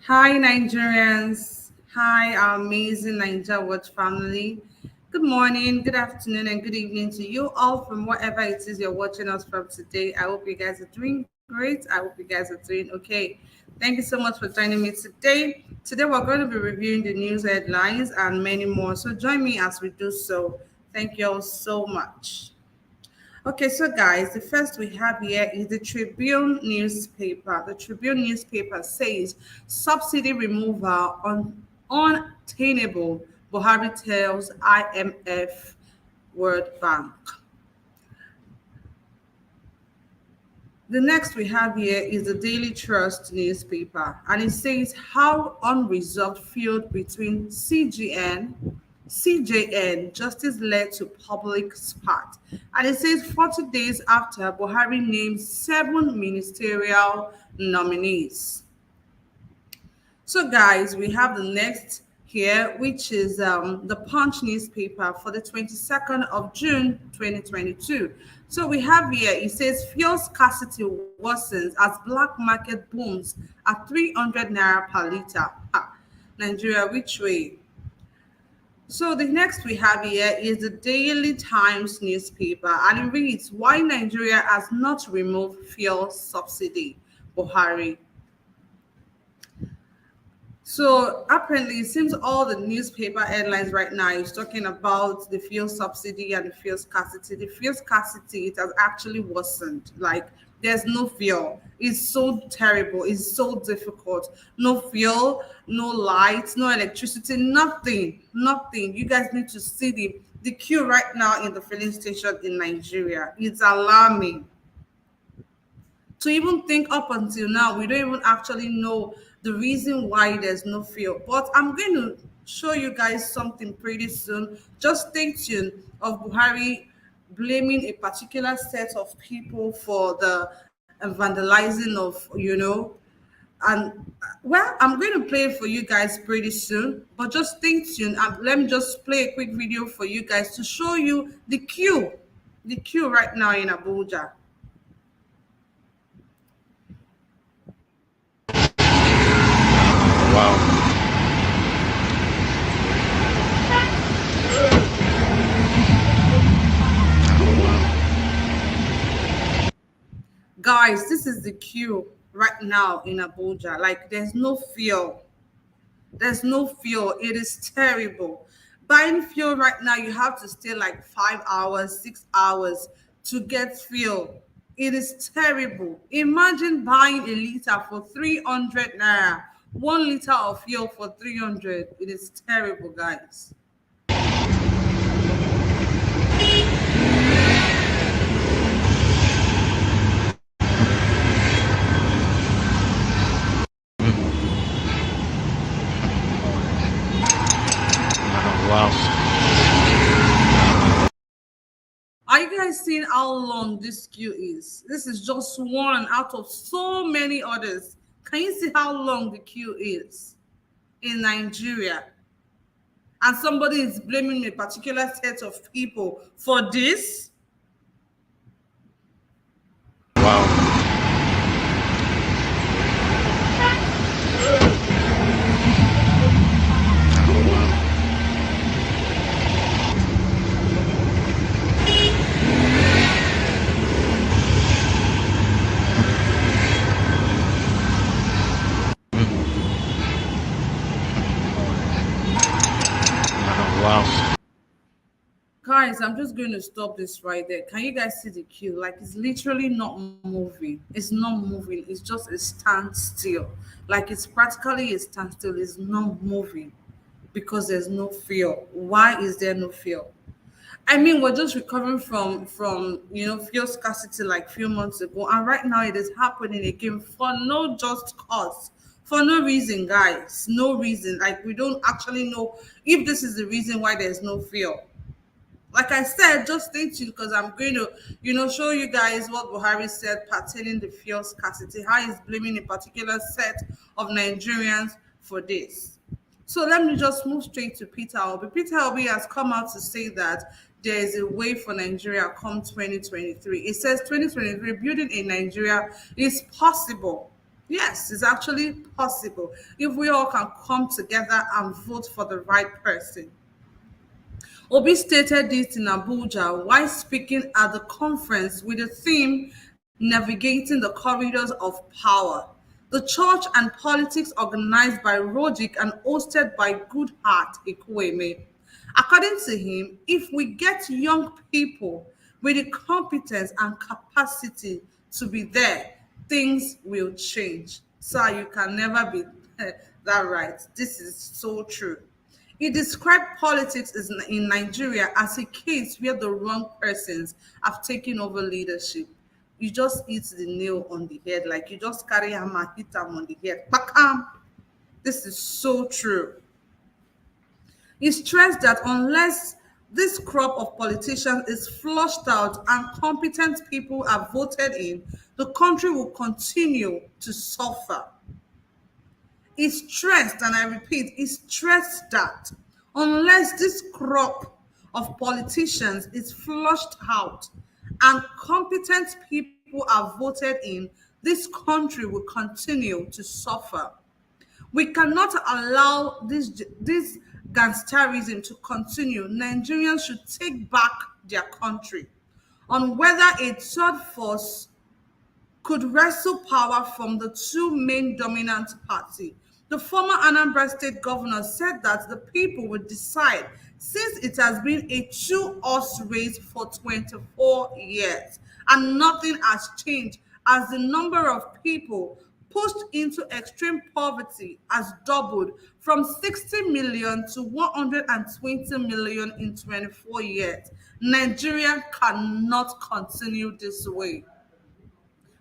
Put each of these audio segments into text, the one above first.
Hi, Nigerians. Hi, our amazing Niger Watch family. Good morning, good afternoon, and good evening to you all from wherever it is you're watching us from today. I hope you guys are doing great. I hope you guys are doing okay. Thank you so much for joining me today. Today, we're going to be reviewing the news headlines and many more. So, join me as we do so. Thank you all so much. Okay, so guys, the first we have here is the Tribune newspaper. The Tribune newspaper says subsidy removal unattainable. Buhari tells IMF World Bank. The next we have here is the Daily Trust newspaper, and it says how unresolved feud between CJN justice led to public spat. And it says 40 days after Buhari named 7 ministerial nominees. So, guys, we have the next here, which is the Punch newspaper for the 22nd of June 2022. So, we have here, it says fuel scarcity worsens as black market booms at 300 naira per liter. Nigeria, which way? So the next we have here is the Daily Times newspaper, and it reads why Nigeria has not removed fuel subsidy. Buhari. So apparently, it seems all the newspaper headlines right now is talking about the fuel subsidy and the fuel scarcity. The fuel scarcity, it has actually worsened. Like there's no fuel. It's so terrible. It's so difficult. No fuel, no lights, no electricity, nothing, nothing. You guys need to see the queue right now in the filling station in Nigeria. It's alarming to even think up until now, we don't even actually know the reason why there's no fuel. But I'm going to show you guys something pretty soon. Just stay tuned of Buhari blaming a particular set of people for the vandalizing of, and well, I'm going to play it for you guys pretty soon. But just stay tuned. Let me just play a quick video for you guys to show you the queue right now in Abuja. Wow. Guys, this is the queue right now in Abuja. Like, there's no fuel. There's no fuel. It is terrible. Buying fuel right now, you have to stay like 5 hours, 6 hours to get fuel. It is terrible. Imagine buying a liter for 300 naira. 1 liter of fuel for 300. It is terrible, guys. Wow. Are you guys seeing how long this queue is? This is just one out of so many others. Can you see how long the queue is in Nigeria? And somebody is blaming a particular set of people for this? Wow. Wow. Guys, I'm just going to stop this right there. Can you guys see the queue? Like, it's literally not moving. It's not moving. It's just a standstill. Like, it's practically a standstill. It's not moving because there's no fuel. Why is there no fuel? I mean, we're just recovering from fuel scarcity like few months ago, and right now it is happening again for no just cause, for no reason, guys. No reason. Like, we don't actually know if this is the reason why there's no fuel. Like I said, just stay tuned because I'm going to, show you guys what Buhari said pertaining the fuel scarcity, how he's blaming a particular set of Nigerians for this. So let me just move straight to Peter Obi. Peter Obi has come out to say that there is a way for Nigeria come 2023. It says 2023 building in Nigeria is possible. Yes, it's actually possible if we all can come together and vote for the right person. Obi stated this in Abuja while speaking at the conference with the theme Navigating the Corridors of Power. The church and politics organized by Rogic and hosted by Goodheart Ekweme. According to him, if we get young people with the competence and capacity to be there, things will change. So you can never be that right. This is so true. He described politics in Nigeria as a case where the wrong persons have taken over leadership. You just hit the nail on the head, like you just carry hammer, hit them on the head. Bakam. This is so true. He stressed that unless this crop of politicians is flushed out and competent people are voted in, the country will continue to suffer. He stressed, and I repeat, he stressed that unless this crop of politicians is flushed out and competent people are voted in, this country will continue to suffer. We cannot allow this gangsterism to continue. Nigerians should take back their country. On whether a third force could wrestle power from the two main dominant parties. The former Anambra State governor said that the people would decide since it has been a two-horse race for 24 years and nothing has changed as the number of people pushed into extreme poverty has doubled from 60 million to 120 million in 24 years. Nigeria cannot continue this way.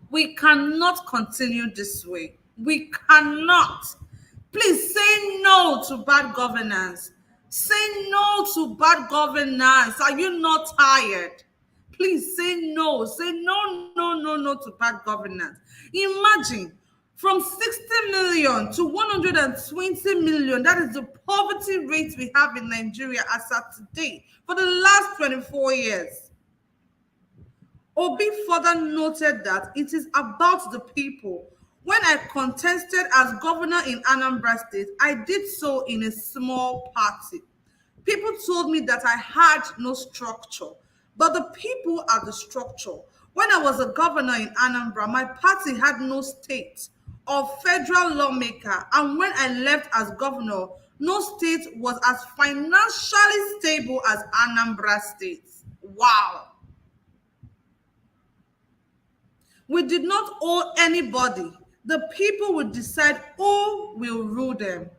We cannot continue this way. We cannot. Please say no to bad governance. Say no to bad governance. Are you not tired? Please say no. Say no, no, no, no to bad governance. Imagine from 60 million to 120 million. That is the poverty rate we have in Nigeria as of today for the last 24 years. Obi further noted that it is about the people. When I contested as governor in Anambra State, I did so in a small party. People told me that I had no structure, but the people are the structure. When I was a governor in Anambra, my party had no state or federal lawmaker, and when I left as governor, no state was as financially stable as Anambra State. Wow. We did not owe anybody. The people will decide who will rule them.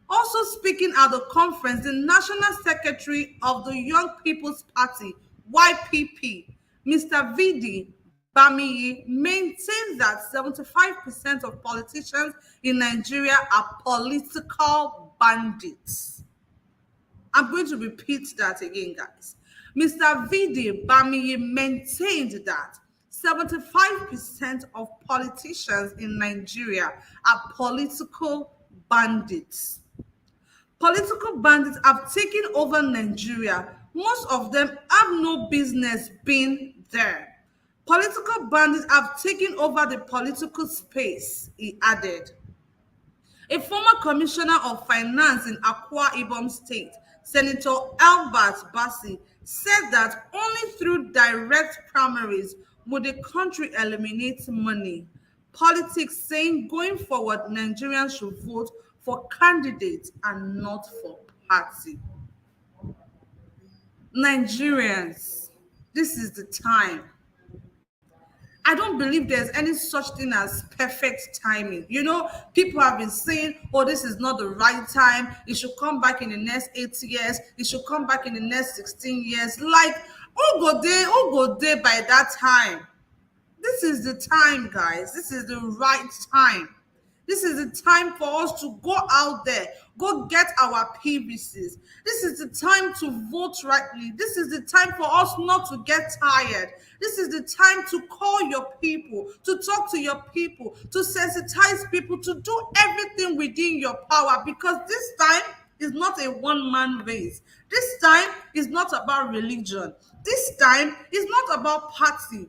Also speaking at the conference, the National Secretary of the Young People's Party, YPP, Mr. VD Bamiyi, maintains that 75% of politicians in Nigeria are political bandits. I'm going to repeat that again, guys. Mr. VD Bamiyi maintained that 75% of politicians in Nigeria are political bandits. Political bandits have taken over Nigeria. Most of them have no business being there. Political bandits have taken over the political space, he added. A former commissioner of finance in Akwa Ibom State, Senator Albert Bassi, said that only through direct primaries would the country eliminate money. Politics saying going forward, Nigerians should vote for candidates and not for party. Nigerians, this is the time. I don't believe there's any such thing as perfect timing. You know, people have been saying, oh, this is not the right time. It should come back in the next 8 years. It should come back in the next 16 years. Like, who go there by that time? This is the time, guys. This is the right time. This is the time for us to go out there, go get our PVCs. This is the time to vote rightly. This is the time for us not to get tired. This is the time to call your people, to talk to your people, to sensitize people, to do everything within your power, because this time is not a one-man race. This time is not about religion. This time is not about party.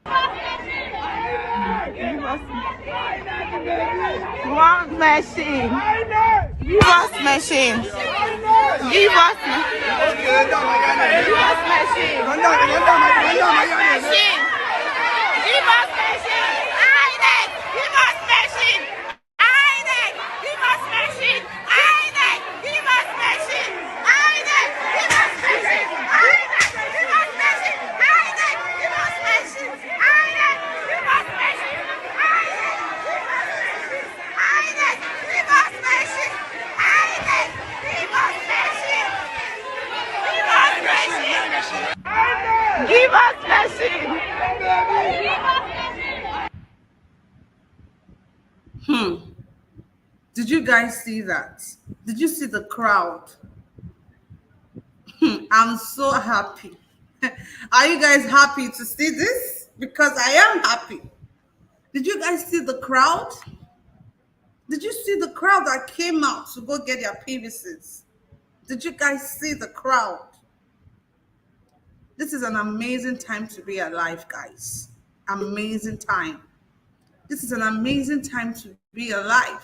One machine. Give us machine. Give us machine. Machine. Give us machine. INEC. Give us machine. INEC. Give us machine. INEC. Give us machine. INEC. Give us machine. INEC. Give us machine. INEC. Give us machine. INEC. Give us machine. INEC. Give us machine. INEC. Give us machine. Give us machine. Give us machine. Did you guys see that? Did you see the crowd? I'm so happy. Are you guys happy to see this? Because I am happy. Did you guys see the crowd? Did you see the crowd that came out to go get their PVCs? Did you guys see the crowd? This is an amazing time to be alive, guys. Amazing time. This is an amazing time to be alive.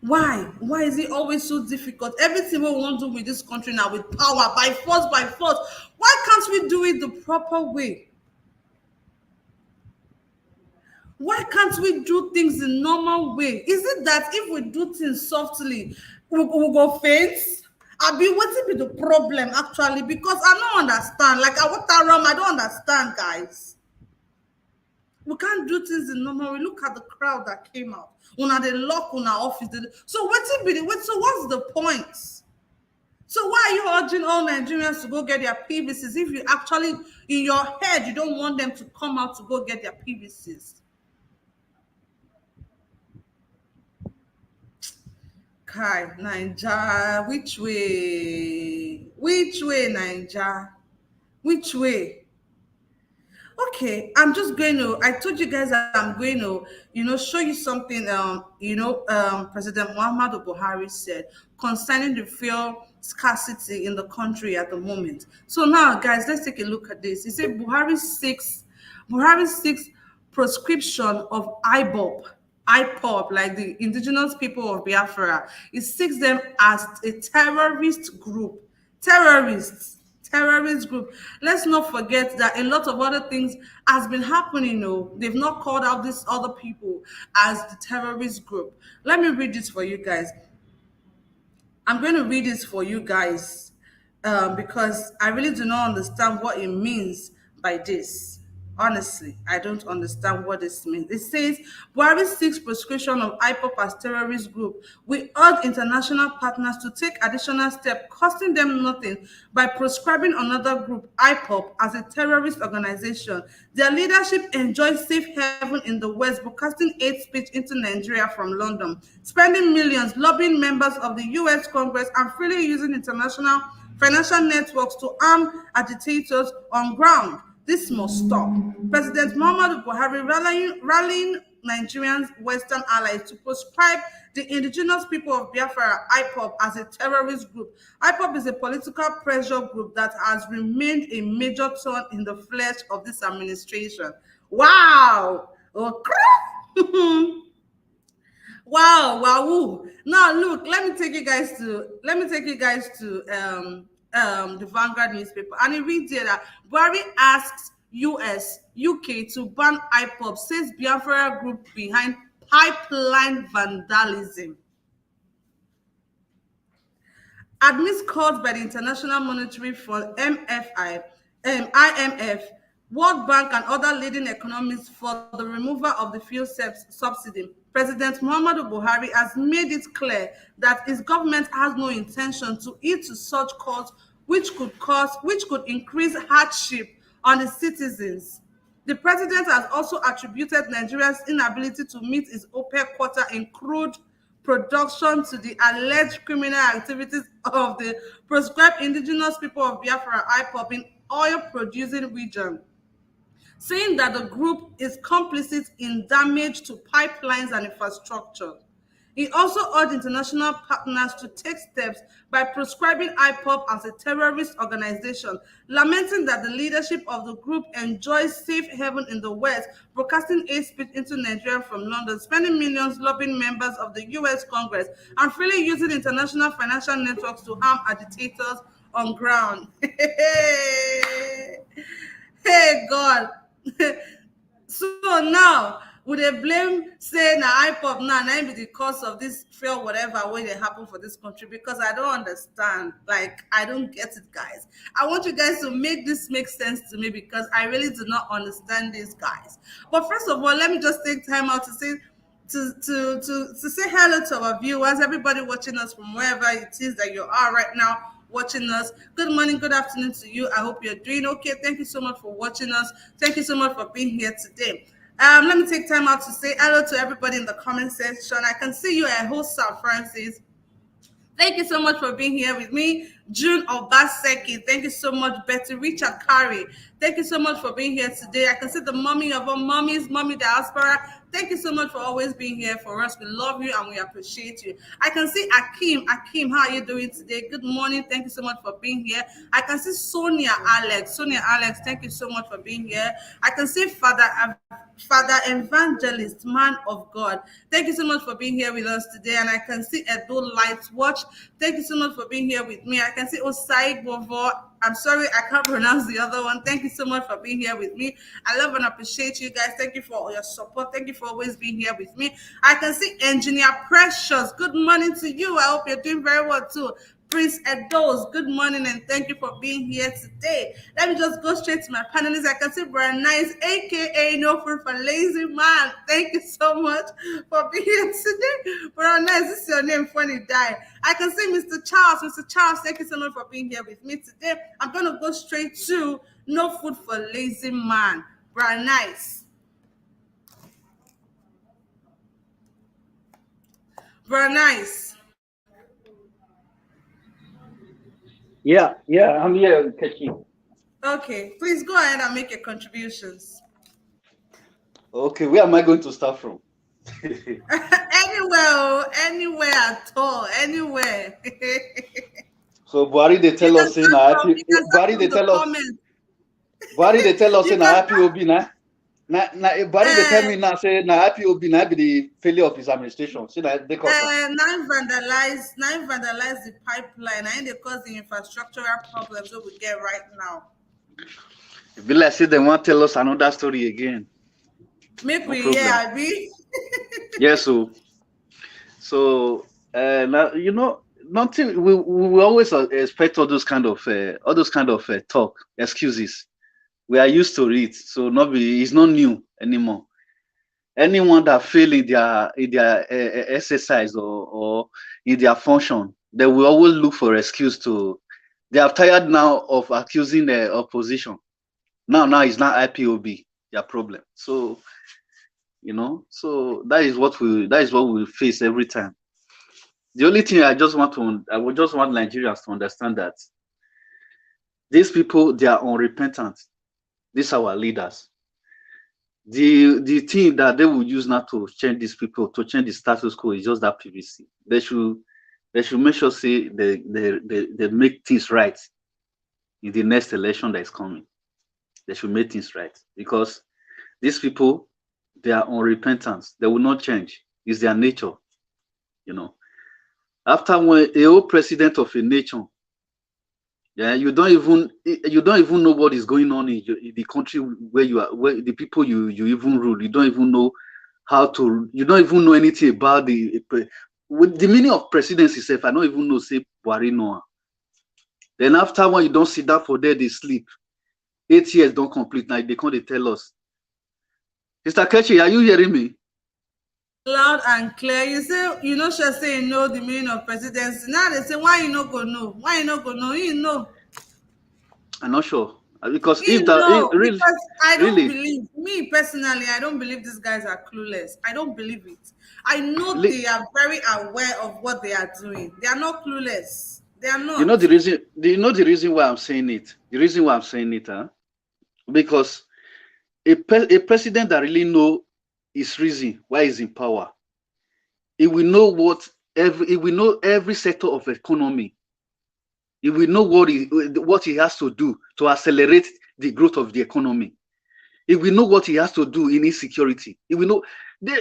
Why? Why is it always so difficult? Everything we want to do with this country now with power, by force, by force. Why can't we do it the proper way? Why can't we do things the normal way? Is it that if we do things softly, we'll go faint? What will be the problem actually? Because I don't understand. Like I walked around, I don't understand, guys. We can't do things the normal way. Look at the crowd that came out. Una they lock on our office. So what's the point? So why are you urging all Nigerians to go get their PVCs if you actually in your head you don't want them to come out to go get their PVCs? Kai, Naija, which way? Which way, Naija? Which way? Okay, I'm just going to, I told you guys that I'm going to, show you something, President Muhammadu Buhari said concerning the fuel scarcity in the country at the moment. So now, guys, let's take a look at this. He said Buhari seeks proscription of IPOB, like the indigenous people of Biafra. It seeks them as a terrorist group. Terrorist group. Let's not forget that a lot of other things has been happening. They've not called out these other people as the terrorist group. Let me read this for you guys. I'm going to read this for you guys because I really do not understand what it means by this. Honestly, I don't understand what this means. It says, Buhari seeks proscription of IPOB as terrorist group. We urge international partners to take additional steps, costing them nothing, by proscribing another group, IPOB, as a terrorist organization. Their leadership enjoys safe haven in the West, broadcasting hate speech into Nigeria from London, spending millions lobbying members of the U.S. Congress, and freely using international financial networks to arm agitators on ground. This must stop. President Muhammadu Buhari rallying Nigerians' Western allies to proscribe the indigenous people of Biafra, IPOB, as a terrorist group. IPOB is a political pressure group that has remained a major thorn in the flesh of this administration. Wow! Wow! Now look, let me take you guys to the Vanguard newspaper, and it reads here that Buhari asks US, UK to ban IPOB, says Biafra group behind pipeline vandalism. Amidst calls by the International Monetary Fund, IMF, World Bank, and other leading economists for the removal of the fuel subsidy, President Muhammadu Buhari has made it clear that his government has no intention to heed to such calls, which could increase hardship on the citizens. The president has also attributed Nigeria's inability to meet its OPEC quota in crude production to the alleged criminal activities of the proscribed indigenous people of Biafra, IPOB, in oil-producing region, saying that the group is complicit in damage to pipelines and infrastructure. He also urged international partners to take steps by proscribing IPOB as a terrorist organization, lamenting that the leadership of the group enjoys safe haven in the West, broadcasting hate speech into Nigeria from London, spending millions lobbying members of the US Congress, and freely using international financial networks to harm agitators on ground. Hey, God. So now, would they blame say na IPOB now na be the cause of this fail whatever way they happen for this country? Because I don't understand. Like, I don't get it, guys. I want you guys to make this make sense to me because I really do not understand these guys. But first of all, let me just take time out to say to say hello to our viewers, everybody watching us from wherever it is that you are right now watching us. Good morning, good afternoon to you. I hope you're doing okay. Thank you so much for watching us. Thank you so much for being here today. Let me take time out to say hello to everybody in the comment section. I can see you at host Sir Francis. Thank you so much for being here with me. June Obaseki, thank you so much. Betty Richard Carey, thank you so much for being here today. I can see the mommy of all mommies, Mommy Diaspora. Thank you so much for always being here for us. We love you and we appreciate you. I can see Akim. Akim, how are you doing today? Good morning. Thank you so much for being here. I can see Sonia Alex. Sonia Alex, thank you so much for being here. I can see Father Evangelist, man of God. Thank you so much for being here with us today. And I can see Edo Lights Watch. Thank you so much for being here with me. I can see Osai Bovo. I'm sorry, I can't pronounce the other one. Thank you so much for being here with me. I love and appreciate you guys. Thank you for all your support. Thank you for always being here with me. I can see Engineer Precious. Good morning to you. I hope you're doing very well too. Prince Edos, good morning and thank you for being here today. Let me just go straight to my panelists. I can see Brian Nice, aka No Food for Lazy Man. Thank you so much for being here today. Brian Nice, this is your name, funny die. I can see Mr. Charles. Mr. Charles, thank you so much for being here with me today. I'm going to go straight to No Food for Lazy Man. Brian Nice. Brian Nice. Yeah, I'm here, Kechi. Okay, please go ahead and make your contributions. Okay, where am I going to start from? Anywhere at all, anywhere. So Buhari they tell us in Buhari they tell us in IPOB na Buhari they tell me now say na IPOB na be the failure of his administration. See that they now vandalize the pipeline and they cause the infrastructural problems that we get right now. It be like say they want to tell us another story again. Make we hear, Abi. Yes, so now you know nothing. We always expect all those kind of talk excuses. We are used to it, so it's not new anymore. Anyone that fail in their exercise or in their function, they will always look for excuse to. They are tired now of accusing the opposition. Now it's not IPOB their problem. So you know, so that is what we face every time. The only thing I would just want Nigerians to understand that these people, they are unrepentant. These are our leaders. The thing that they will use now to change these people, to change the status quo, is just that PVC. They should make sure say they make things right in the next election that is coming. They should make things right because these people, they are unrepentant. They will not change. It's their nature, you know. After when a whole president of a nation, yeah, you don't even know what is going on in the country where you are, where the people you even rule. You don't even know you don't even know anything about the meaning of presidency itself. I don't even know, say Buhari Noah. Then after when you don't sit down for there, they sleep. 8 years don't complete. Now they can't tell us. Mr. Kechi, are you hearing me? Loud and clear. You say you know she say you know the meaning of presidency. Now they say why you not go know? Why you not go know? You know. I'm not sure. Because because I don't believe, me personally, I don't believe these guys are clueless. I don't believe it. I know they are very aware of what they are doing. They are not clueless. They are not. You know the reason. Do you know the reason why I'm saying it? The reason why I'm saying it, because a president that really know his reason why he's in power, If we know what if we know every sector of economy, if we know what he has to do to accelerate the growth of the economy, if we know what he has to do in insecurity, if we know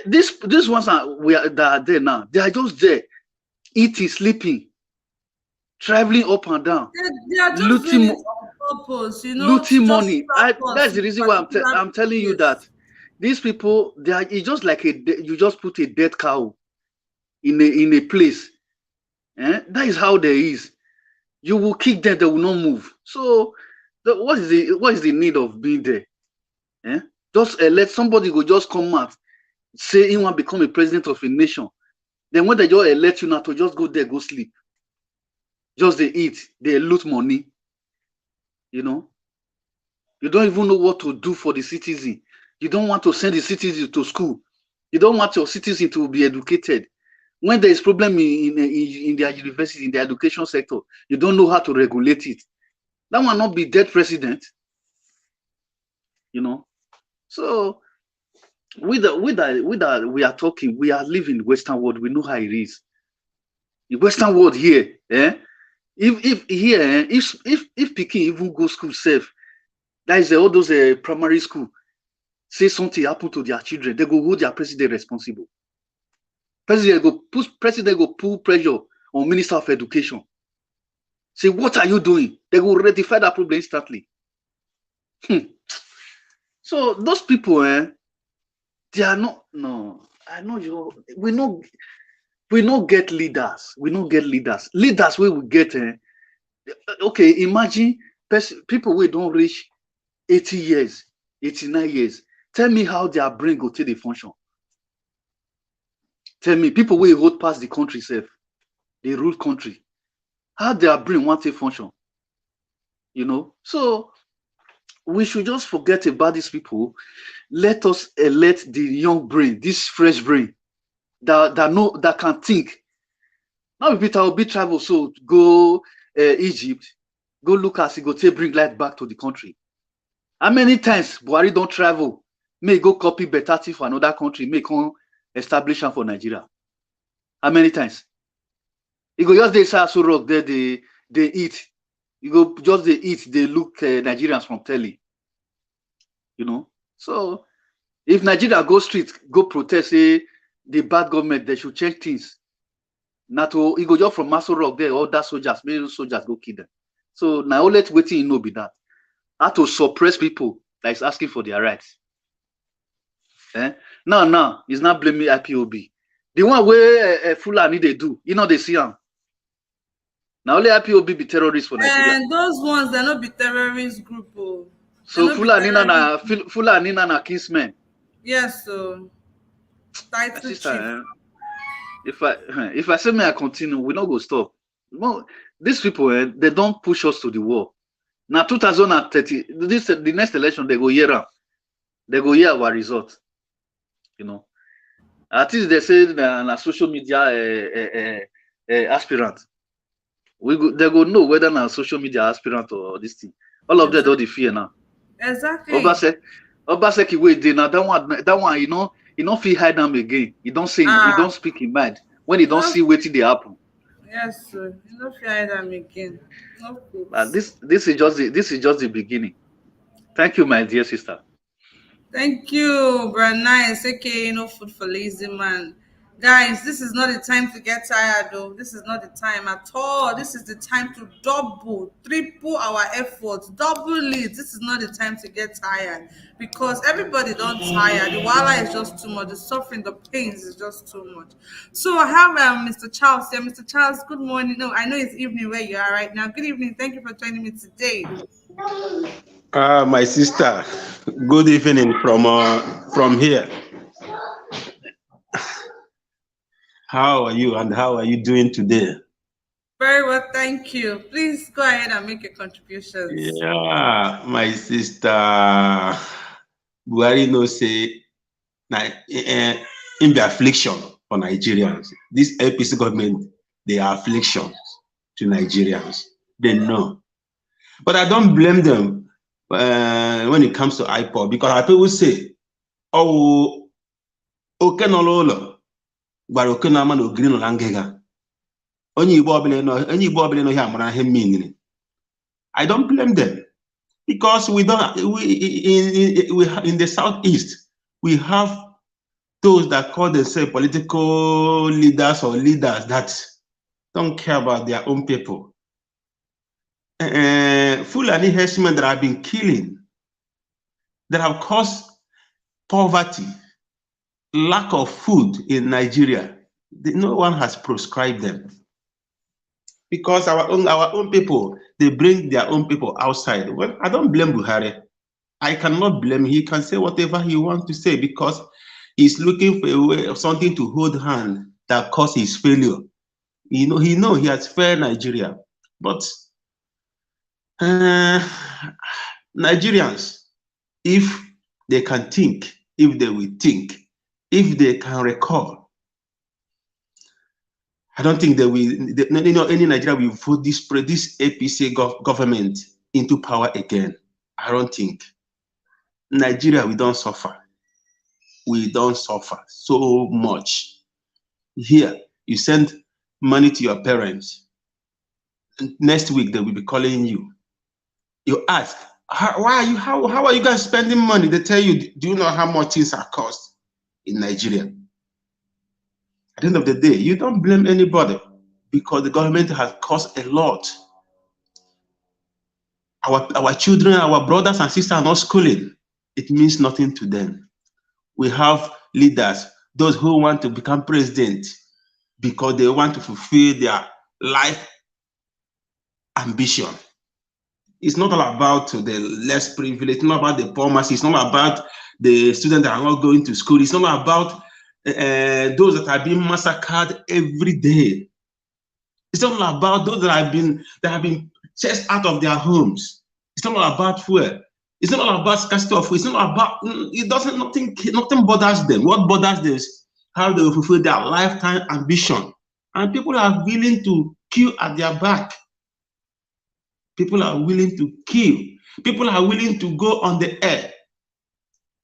these ones that are there now, they are just there, eating, sleeping, traveling up and down, They are just looting, doing it on purpose, you know, looting to just money. trap That's us the in reason why particular I'm telling you place. that these people, they are, it's just like you just put a dead cow in a place. That is how there is. You will kick them, they will not move. So what is the need of being there? Just let somebody go just come out, say he want to become a president of a nation. Then when they just elect you now to just go there, go sleep. Just they eat, they loot money. You know, you don't even know what to do for the citizen. You don't want to send the citizen to school. You don't want your citizen to be educated. When there is problem in their university, in the education sector, you don't know how to regulate it. That will not be dead president. You know, so we are talking. We are living in the Western world. We know how it is. The Western world here, if here, if Peking even go school safe, that is all those primary school, say something happen to their children, they go hold their president responsible. President go pull pressure on Minister of Education. Say, what are you doing? They will rectify that problem instantly. So those people, they are not. No, I know you. We not get leaders. We not get leaders. Leaders we will get. Okay, imagine people we don't reach 80 years, 89 years. Tell me how their brain go to the function. Tell me, people will hold past the country self, they rule country. How their brain want to function? You know, so we should just forget about these people. Let us elect the young brain, this fresh brain that can think. Now Peter will be travel, so go Egypt, go look as he go to bring light back to the country. How many times Buhari don't travel? May go copy better thing for another country, may come establish for Nigeria. How many times? You go just they say so rock there, they eat. You go just they eat, they look Nigerians from telly. You know. So if Nigeria go street, go protest, say the bad government, they should change things. Not to you go just from Maso Rock there, all that soldiers, maybe soldiers go kill them. So now let's wait you know be that. How to suppress people that is asking for their rights. Now he's not blaming IPOB. The one where Fulani they do, you know they see them. Now only IPOB be terrorists for Nigeria. And those ones they're not be terrorist group. Oh. So Fulani na kinsmen. Yes, so title Sister, chief. if I say may I continue, we not go stop. No, these people they don't push us to the war. Now 2030, the next election they go hear our result. You know, at least they say na social media aspirant. They go know whether na social media aspirant or this thing. All of them don't fear now. Exactly. Obaseki wait there now. That one, you know, feel hide them again. You don't say, you don't speak in mind when you don't see waiting they happen. Yes, sir. You don't feel hide them again. No. This is just the beginning. Thank you, my dear sister. Thank you, Nice. Okay, no food for lazy man. Guys, this is not the time to get tired though. This is not the time at all. This is the time to double, triple our efforts, double it. This is not the time to get tired because everybody don't tire. The wahala is just too much. The suffering, the pains is just too much. So I have Mr. Charles here. Mr. Charles, good morning. No, I know it's evening where you are right now. Good evening. Thank you for joining me today. My sister, good evening from here. How are you and how are you doing today? Very well, thank you. Please go ahead and make your contributions. Yeah, my sister, Buhari no say in the affliction for Nigerians. This APC government, they are affliction to Nigerians. They know. But I don't blame them when it comes to IPOB because I people say, oh, okay, no, gwara Okenama na Ogiri nọ na ngịga. Onye Igbo ọbụla nọ here amara ihe mean. I don't blame them because in the southeast we have those that call themselves political leaders or leaders that don't care about their own people. Fulani herdsmen that have been killing, that have caused poverty, lack of food in Nigeria. No one has proscribed them. Because our own people, they bring their own people outside. Well, I don't blame Buhari. I cannot blame him. He can say whatever he wants to say because he's looking for a way of something to hold hand that caused his failure. He has failed Nigeria. But Nigerians, if they can think, if they will think, if they can recall, I don't think that any Nigeria will vote this APC government into power again. I don't think. Nigeria, we don't suffer. We don't suffer so much. Here, you send money to your parents. Next week, they will be calling you. You ask, how are you guys spending money? They tell you, do you know how much things are cost in Nigeria? At the end of the day, you don't blame anybody because the government has cost a lot. Our children, our brothers and sisters are not schooling. It means nothing to them. We have leaders, those who want to become president because they want to fulfill their life ambition. It's not all about the less privileged, it's not about the poor masses, it's not about the students that are not going to school, it's not about those that are being massacred every day. It's not about those that have been chased out of their homes. It's not all about fuel. It's not all about scarcity of food. It's not about, nothing bothers them. What bothers them is how they will fulfill their lifetime ambition. And people are willing to kill at their back. People are willing to kill. People are willing to go on the air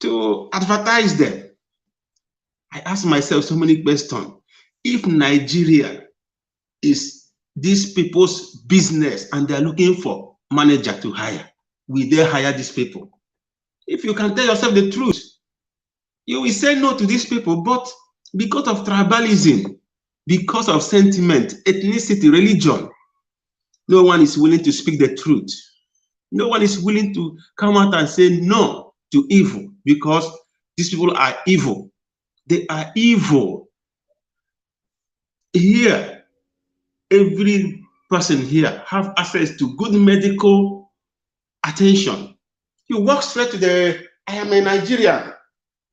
to advertise them. I ask myself so many questions. If Nigeria is these people's business and they're looking for manager to hire, will they hire these people? If you can tell yourself the truth, you will say no to these people, but because of tribalism, because of sentiment, ethnicity, religion, no one is willing to speak the truth. No one is willing to come out and say no to evil because these people are evil. They are evil. Here, every person here have access to good medical attention. You walk straight to I am a Nigerian,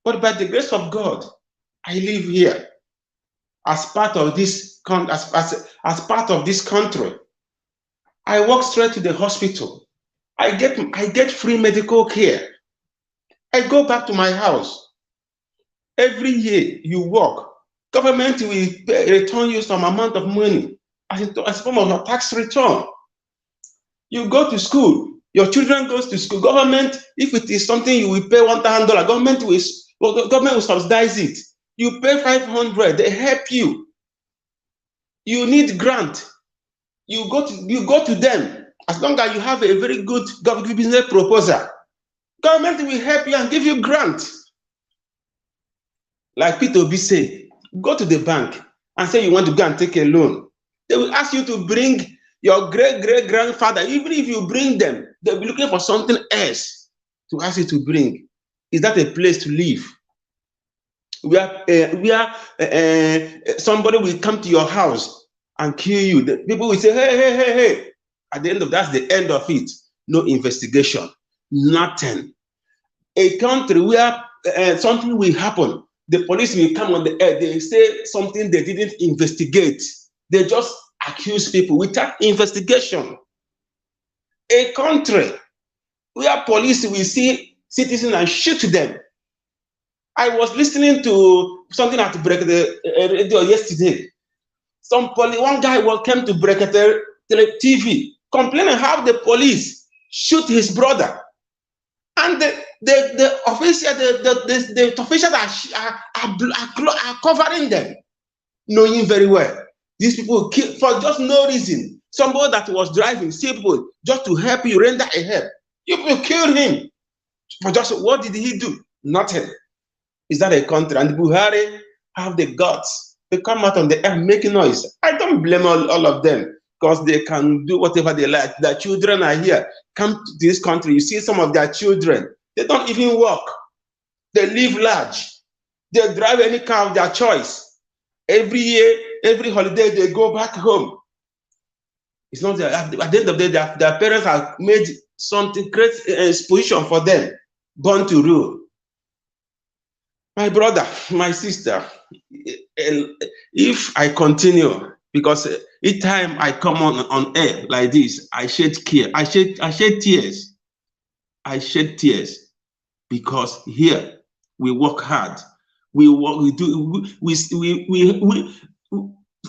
but by the grace of God, I live here as part of this as part of this country. I walk straight to the hospital. I get free medical care. I go back to my house. Every year you work, government will return you some amount of money as a form of a tax return. You go to school, your children goes to school. Government, if it is something you will pay $1,000, government will subsidize it. You pay $500, they help you. You need grant. You go to them. As long as you have a very good government business proposal, government will help you and give you grant. Like IPOB say, go to the bank and say you want to go and take a loan. They will ask you to bring your great-great-grandfather. Even if you bring them, they'll be looking for something else to ask you to bring. Is that a place to live? Where somebody will come to your house and kill you. The people will say, hey. At the end of that's the end of it. No investigation, nothing. A country where something will happen, the police will come on the air, they say something they didn't investigate. They just accuse people without investigation. A country where police will see citizens and shoot them. I was listening to something at the radio yesterday. One guy came to Brekete TV complaining how the police shoot his brother. And the officials are covering them. knowing very well these people kill for just no reason. Somebody that was driving simple just to help you, render a help. You will kill him. But just what did he do? Nothing. Is that a country? And Buhari have the guts. They come out on the air, make noise. I don't blame all of them because they can do whatever they like. Their children are here. Come to this country. You see some of their children. They don't even work. They live large. They drive any car of their choice. Every year, every holiday, they go back home. It's not that at the end of the day, their parents have made something great exposition for them, born to rule. My brother, my sister, if I continue, because each time I come on air like this, I shed tears. I shed tears. I shed tears because here we work hard. We work. We do. We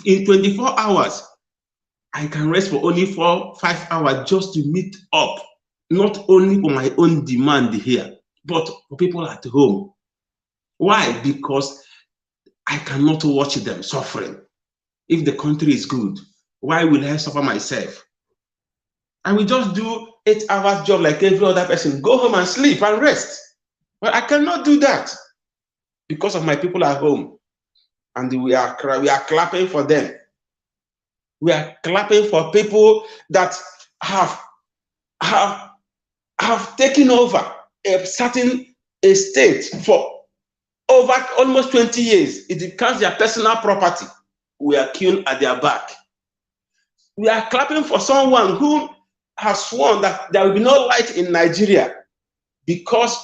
in 24 hours. I can rest for only 4-5 hours just to meet up, not only for my own demand here, but for people at home. Why? Because I cannot watch them suffering. If the country is good, why will I suffer myself? I will just do 8 hours job like every other person, go home and sleep and rest. But I cannot do that because of my people at home. And we are clapping for them. We are clapping for people that have taken over a certain estate for over almost 20 years. It becomes their personal property. We are killed at their back. We are clapping for someone who has sworn that there will be no light in Nigeria because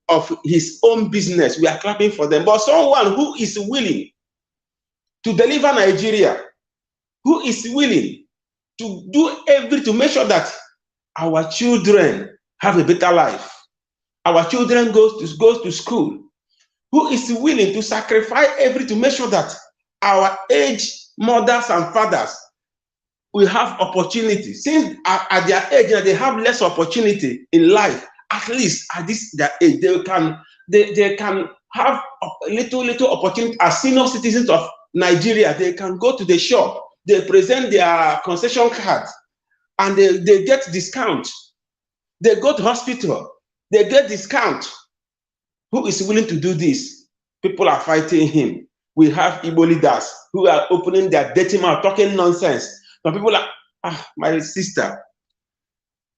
of his own business. We are clapping for them. But someone who is willing to deliver Nigeria, who is willing to do everything to make sure that our children have a better life, our children goes to school, who is willing to sacrifice everything to make sure that our aged mothers and fathers will have opportunity. Since at their age they have less opportunity in life, at least at their age they can have little opportunity as senior citizens of Nigeria. They can go to the shop, they present their concession card, and they get discount. They go to hospital, they get discount. Who is willing to do this? People are fighting him. We have Igbo leaders who are opening their dirty mouth, talking nonsense. But people are, my sister,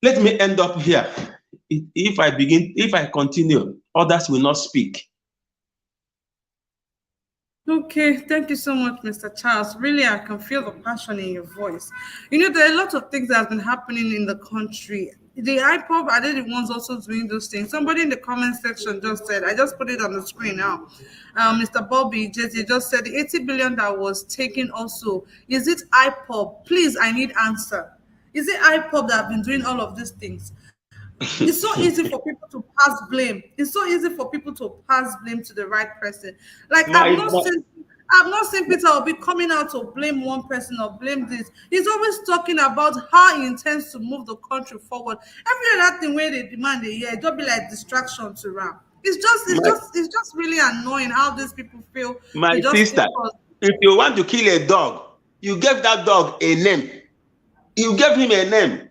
let me end up here. If I continue, others will not speak. Okay, thank you so much, Mr. Charles. Really, I can feel the passion in your voice. You know, there are a lot of things that have been happening in the country. The IPOB, are they the ones also doing those things? Somebody in the comment section just said, I just put it on the screen now. Mr. Bobby JJ just said the 80 billion that was taken also, is it IPOB? Please, I need answer. Is it IPOB that have been doing all of these things? It's so easy for people to pass blame. It's so easy for people to pass blame to the right person. Like I've not seen Peter Obi coming out to blame one person or blame this. He's always talking about how he intends to move the country forward. Every other thing where they demand a year, it don't be like distraction to Ram. It's just really annoying how these people feel. My sister, if you want to kill a dog, you give that dog a name. You give him a name.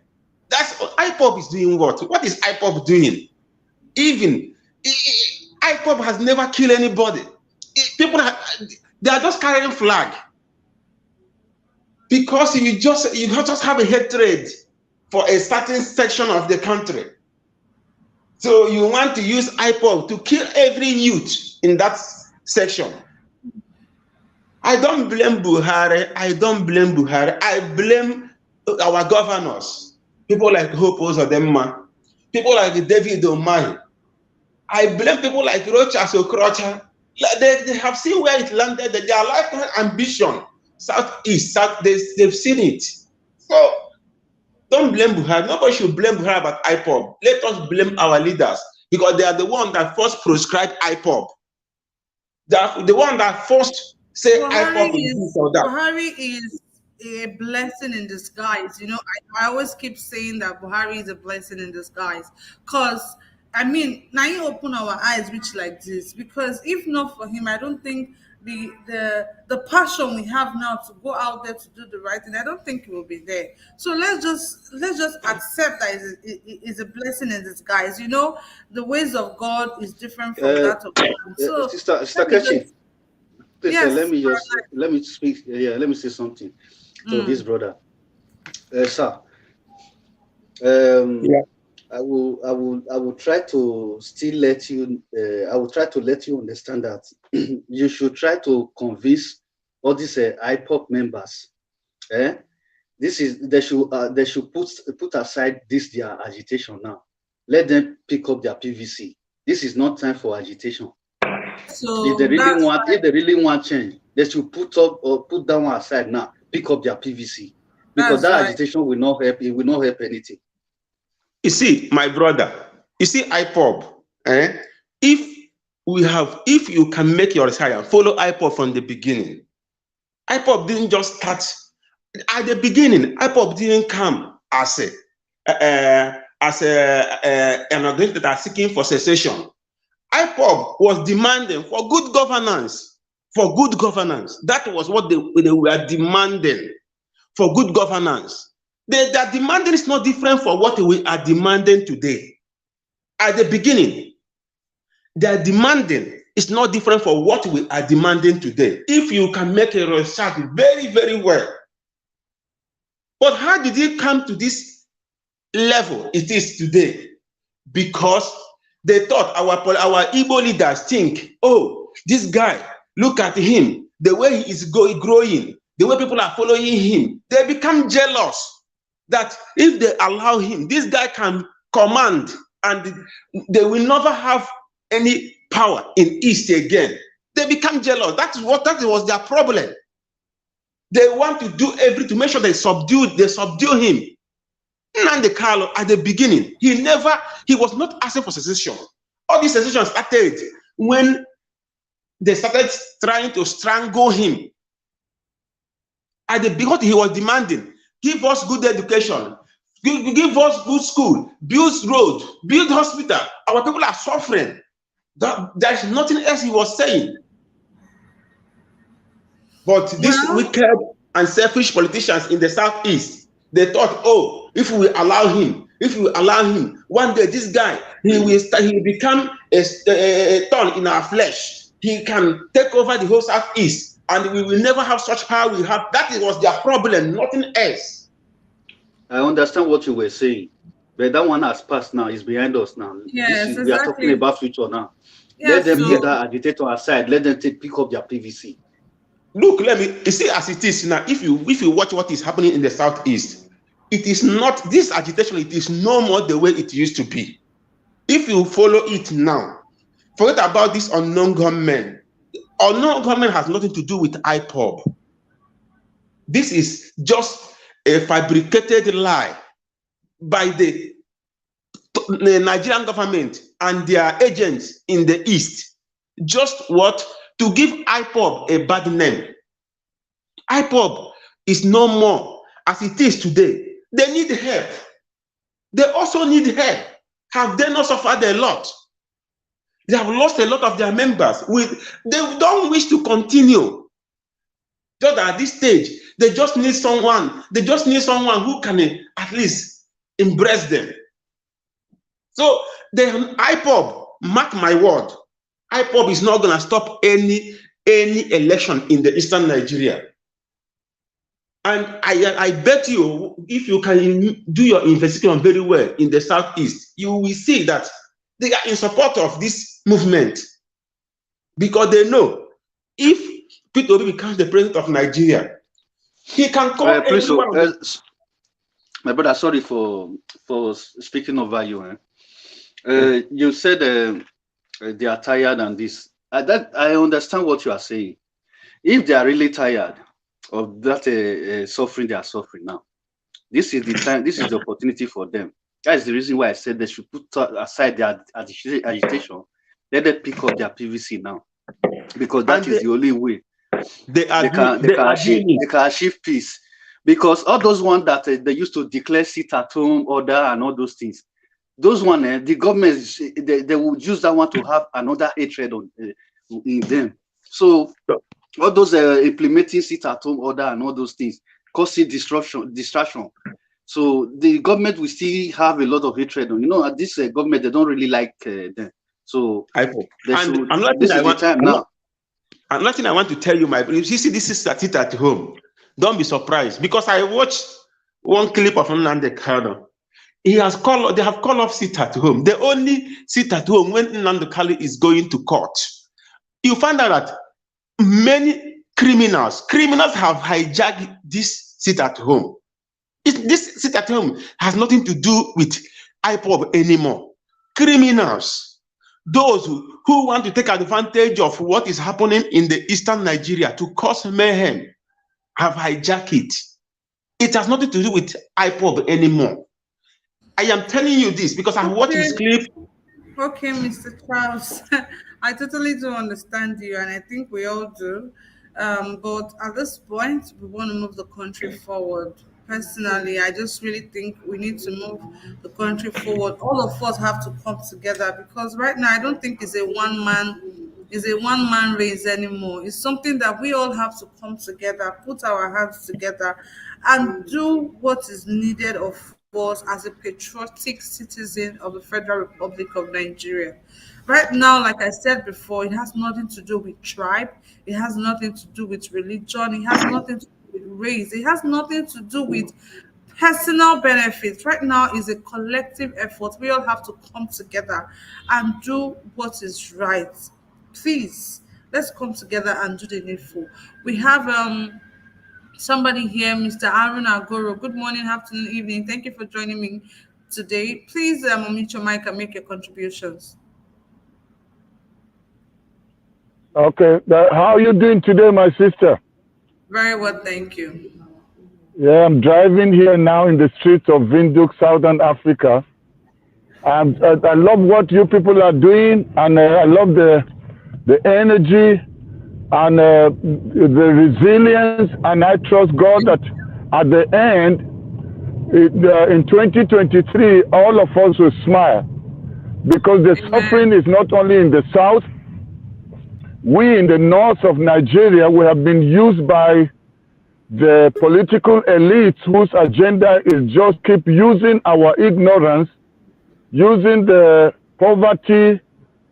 That's IPOB is doing what? What is IPOB doing? Even IPOB has never killed anybody. They are just carrying flag because you just have a hatred for a certain section of the country. So you want to use IPOB to kill every youth in that section. I don't blame Buhari. I blame our governors. People like Hope Uzodinma, people like David Umahi. I blame people like Rochas Okrocha. They have seen where it landed. Their lifetime ambition, Southeast, South, they've seen it. So don't blame Buhari. Nobody should blame Buhari about IPOB. Let us blame our leaders because they are the one that first prescribed IPOB. They are the one that first say IPOB is this or that. Buhari is a blessing in disguise. You know, I always keep saying that Buhari is a blessing in disguise because I mean, now you open our eyes, which like this, because if not for him, I don't think the passion we have now to go out there to do the right thing, I don't think it will be there. So let's just accept that it's a blessing in disguise. You know, the ways of God is different from that of man. So Sister let me Kechi, just, please yes, let me speak. Let me say something to this brother, sir. Yeah. I will try to still let you. I will try to let you understand that you should try to convince all these IPOB members. This is they should put aside this their agitation now. Let them pick up their PVC. This is not time for agitation. If they so really that's want, why. if they really want change, they should put up or put that one aside now. Pick up their PVC because That's that right. agitation will not help. It will not help anything. You see, my brother, you see, IPOB, if you can make your science, follow IPOB from the beginning. IPOB didn't just start at the beginning. IPOB didn't come as an organization that are seeking for secession. IPOB was demanding for good governance. For good governance, that was what they were demanding, for good governance. Their demanding is not different from what we are demanding today. At the beginning, their demanding is not different from what we are demanding today. If you can make a research very, very well. But how did it come to this level it is today? Because they thought our Igbo leaders think, oh, this guy, look at him, the way he is growing, the way people are following him. They become jealous that if they allow him, this guy can command and they will never have any power in East again. They become jealous. That was their problem. They want to do everything to make sure they subdue him. Nnamdi Kanu, at the beginning, he was not asking for secession. All these secessions started when they started trying to strangle him. Because he was demanding, give us good education, give us good school, build road, build hospital. Our people are suffering. There's nothing else he was saying. But these Well, wicked and selfish politicians in the Southeast, they thought, oh, if we allow him, one day this guy, he will become a thorn in our flesh. He can take over the whole Southeast, and we will never have such power we have. That was their problem, nothing else. I understand what you were saying, but that one has passed now. It's behind us now. yes, We are talking exactly. about future now. Let Yes, them put so that agitator aside. Let them pick up their PVC. Look, you see as it is now. If you watch what is happening in the Southeast, it is not this agitation. It is no more the way it used to be. If you follow it now, forget about this unknown gunmen. Unknown gunmen has nothing to do with IPOB. This is just a fabricated lie by the Nigerian government and their agents in the East. Just what? To give IPOB a bad name. IPOB is no more as it is today. They need help. They also need help. Have they not suffered a lot? They have lost a lot of their members. They don't wish to continue. Just at this stage, they just need someone. They just need someone who can at least embrace them. So the IPOB, mark my word, IPOB is not going to stop any election in the Eastern Nigeria. And I bet you, if you can do your investigation very well in the Southeast, you will see that they are in support of this movement, because they know if Peter Obi becomes the president of Nigeria, he can call Please, everyone. my brother, sorry for speaking over you. You said they are tired and this. I understand what you are saying. If they are really tired of that suffering they are suffering now, this is the time. This is the opportunity for them. That is the reason why I said they should put aside their agitation. Let them pick up their PVC now, because that is the only way they can achieve peace. Because all those ones that they used to declare sit at home order and all those things, those one, the government, they will use that one to have another hatred on in them. So all those implementing sit-at-home order and all those things causing distraction. So the government will still have a lot of hatred on. At this government, they don't really like them. So this is the time now. Another thing I want to tell you, you see this is sit at home. Don't be surprised, because I watched one clip of Nnamdi Kanu. They have called off sit at home. They only sit at home when Nnamdi Kanu is going to court. You find out that many criminals have hijacked this sit at home. This sit at home has nothing to do with IPOB anymore. Criminals, those who want to take advantage of what is happening in the eastern Nigeria to cause mayhem, have hijacked it. It has nothing to do with IPOB anymore. I am telling you this because I watched this clip. Okay, Mr. Charles, I totally do understand you, and I think we all do. But at this point, we want to move the country forward. Personally, I just really think we need to move the country forward. All of us have to come together, because right now I don't think it's a one man race anymore. It's something that we all have to come together, put our hands together, and do what is needed of us as a patriotic citizen of the Federal Republic of Nigeria. Right now, like I said before, it has nothing to do with tribe. It has nothing to do with religion. It has nothing to do with race. It has nothing to do with personal benefits. Right now is a collective effort. We all have to come together and do what is right. Please, let's come together and do the needful. We have somebody here, Mr. Aaron Agoro. Good morning, afternoon, evening. Thank you for joining me today. Please unmute your mic and make your contributions. Okay. How are you doing today, my sister? Very well, thank you. Yeah, I'm driving here now in the streets of Windhoek, Southern Africa. And I love what you people are doing, and I love the energy and the resilience, and I trust God that at the end, in 2023, all of us will smile, because the suffering is not only in the south. We in the north of Nigeria, we have been used by the political elites whose agenda is just keep using our ignorance, using the poverty,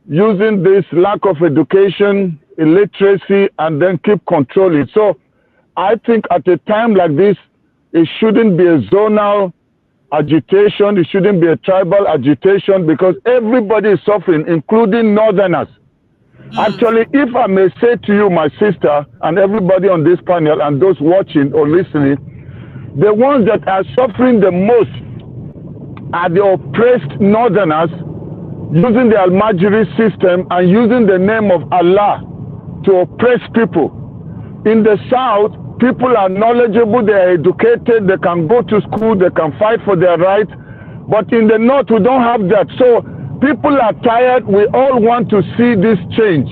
using this lack of education, illiteracy, and then keep controlling. So I think at a time like this, it shouldn't be a zonal agitation, it shouldn't be a tribal agitation, because everybody is suffering, including northerners. Actually, if I may say to you, my sister, and everybody on this panel and those watching or listening, the ones that are suffering the most are the oppressed northerners, using the Almajiri system and using the name of Allah to oppress people. In the south, people are knowledgeable, they are educated, they can go to school, they can fight for their rights. But in the north, we don't have that. So people are tired. We all want to see this change.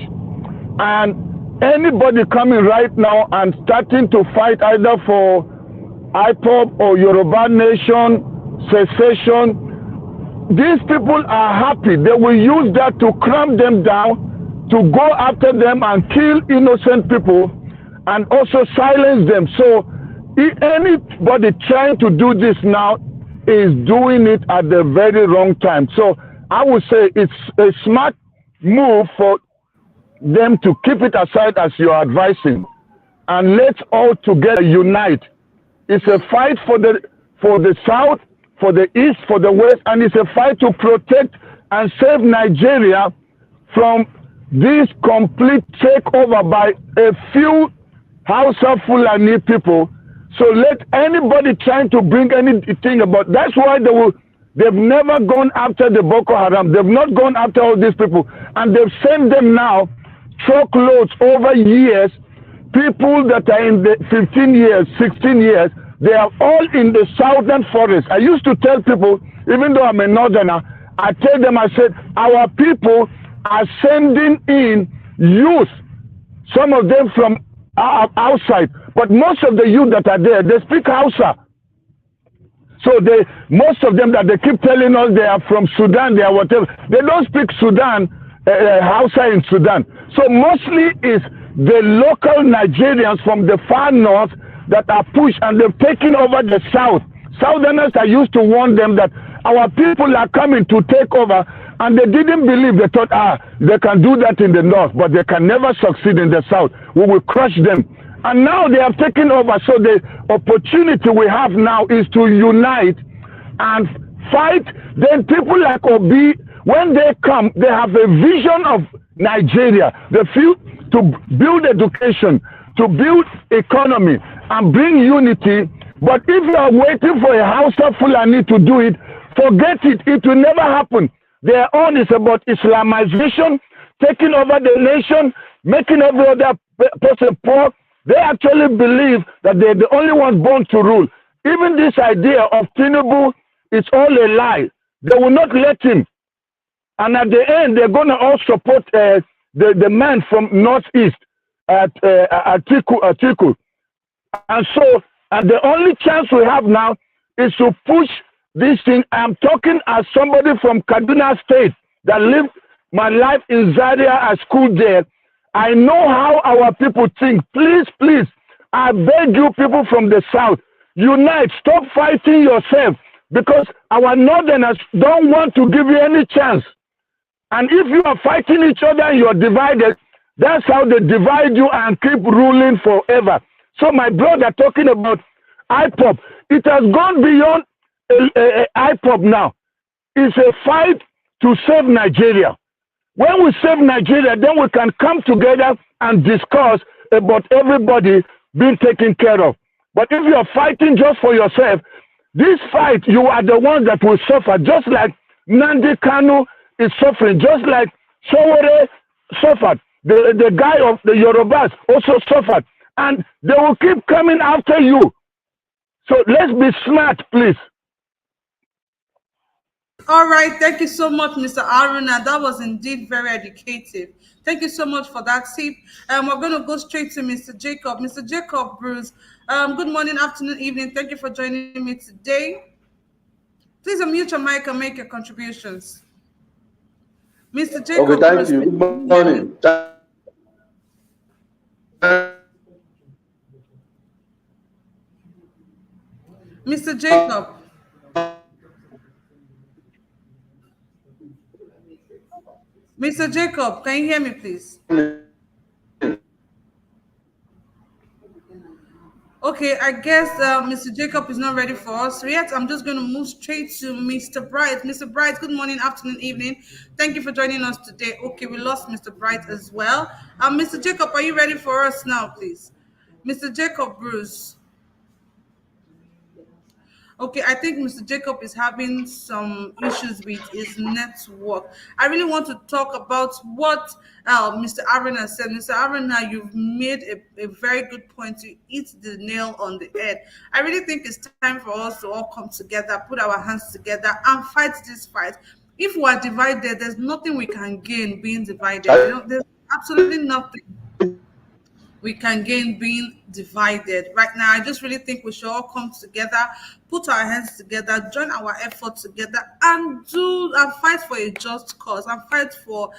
And anybody coming right now and starting to fight either for IPOB or Yoruba Nation, secession, these people are happy. They will use that to cramp them down, to go after them and kill innocent people, and also silence them. So anybody trying to do this now is doing it at the very wrong time. So I would say it's a smart move for them to keep it aside as you're advising, and let's all together unite. It's a fight for the South, for the East, for the West, and it's a fight to protect and save Nigeria from this complete takeover by a few Hausa Fulani people. So let anybody trying to bring anything about, that's why they've never gone after the Boko Haram. They've not gone after all these people. And they've sent them now, truckloads over years, people that are in the 15 years, 16 years, they are all in the southern forest. I used to tell people, even though I'm a northerner, I tell them, I said, our people are sending in youth, some of them from outside, but most of the youth that are there, they speak Hausa. So most of them that they keep telling us they are from Sudan, they are whatever. They don't speak Sudan, Hausa in Sudan. So mostly it's the local Nigerians from the far north that are pushed, and they've taken over the south. Southerners are used to warn them that our people are coming to take over, and they didn't believe. They thought, they can do that in the north, but they can never succeed in the south. We will crush them. And now they have taken over. So the opportunity we have now is to unite and fight. Then people like Obi, when they come, they have a vision of Nigeria. They feel to build education, to build economy, and bring unity. But if you are waiting for a Hausa Fulani to do it, forget it. It will never happen. Their own is about Islamization, taking over the nation, making every other person poor. They actually believe that they're the only ones born to rule. Even this idea of Tinubu is all a lie. They will not let him. And at the end, they're going to all support the man from Northeast, Atiku. And so, the only chance we have now is to push this thing. I'm talking as somebody from Kaduna State that lived my life in Zaria at school there. I know how our people think. Please, please, I beg you people from the south, unite, stop fighting yourself, because our northerners don't want to give you any chance. And if you are fighting each other and you're divided, that's how they divide you and keep ruling forever. So my brother talking about IPOB, it has gone beyond IPOB now. It's a fight to save Nigeria. When we save Nigeria, then we can come together and discuss about everybody being taken care of. But if you are fighting just for yourself, this fight, you are the ones that will suffer, just like Nandi Kanu is suffering, just like Sowore suffered. The guy of the Yorubas also suffered. And they will keep coming after you. So let's be smart, please. All right, thank you so much, Mr. Aruna. That was indeed very educative. Thank you so much for that tip. We're going to go straight to Mr. Jacob. Mr. Jacob Bruce, good morning, afternoon, evening. Thank you for joining me today. Please unmute your mic and make your contributions. Mr. Jacob Okay, thank Bruce, you. Good morning. Mr. Jacob. Mr. Jacob, can you hear me, please? Okay, I guess Mr. Jacob is not ready for us yet. I'm just going to move straight to Mr. Bright. Mr. Bright, good morning, afternoon, evening. Thank you for joining us today. Okay, we lost Mr. Bright as well. Mr. Jacob, are you ready for us now, please? Mr. Jacob Bruce. Okay, I think Mr. Jacob is having some issues with his network. I really want to talk about what Mr. Aruna said. Mr. Aruna, you've made a very good point. To hit the nail on the head. I really think it's time for us to all come together, put our hands together, and fight this fight. If we are divided, there's nothing we can gain being divided. There's absolutely nothing we can gain being divided. Right now, I just really think we should all come together, put our hands together, join our efforts together, and fight for a just cause, and fight for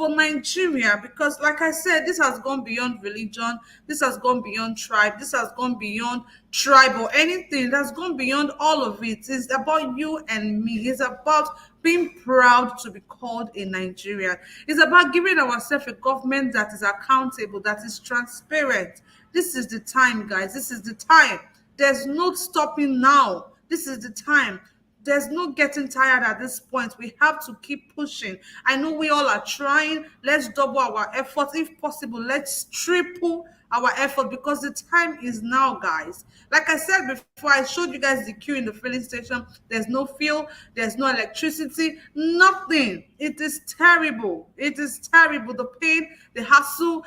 Nigeria, because like I said, this has gone beyond religion, this has gone beyond tribe, this has gone beyond tribe or anything. That's gone beyond all of it. It's about you and me. It's about being proud to be called a Nigerian. It's about giving ourselves a government that is accountable, that is transparent. This is the time, guys. This is the time. There's no stopping now. This is the time. There's no getting tired at this point. We have to keep pushing. I know we all are trying. Let's double our efforts. If possible, let's triple our effort, because the time is now, guys. Like I said before, I showed you guys the queue in the filling station. There's no fuel. There's no electricity. Nothing. It is terrible. It is terrible. The pain, the hassle,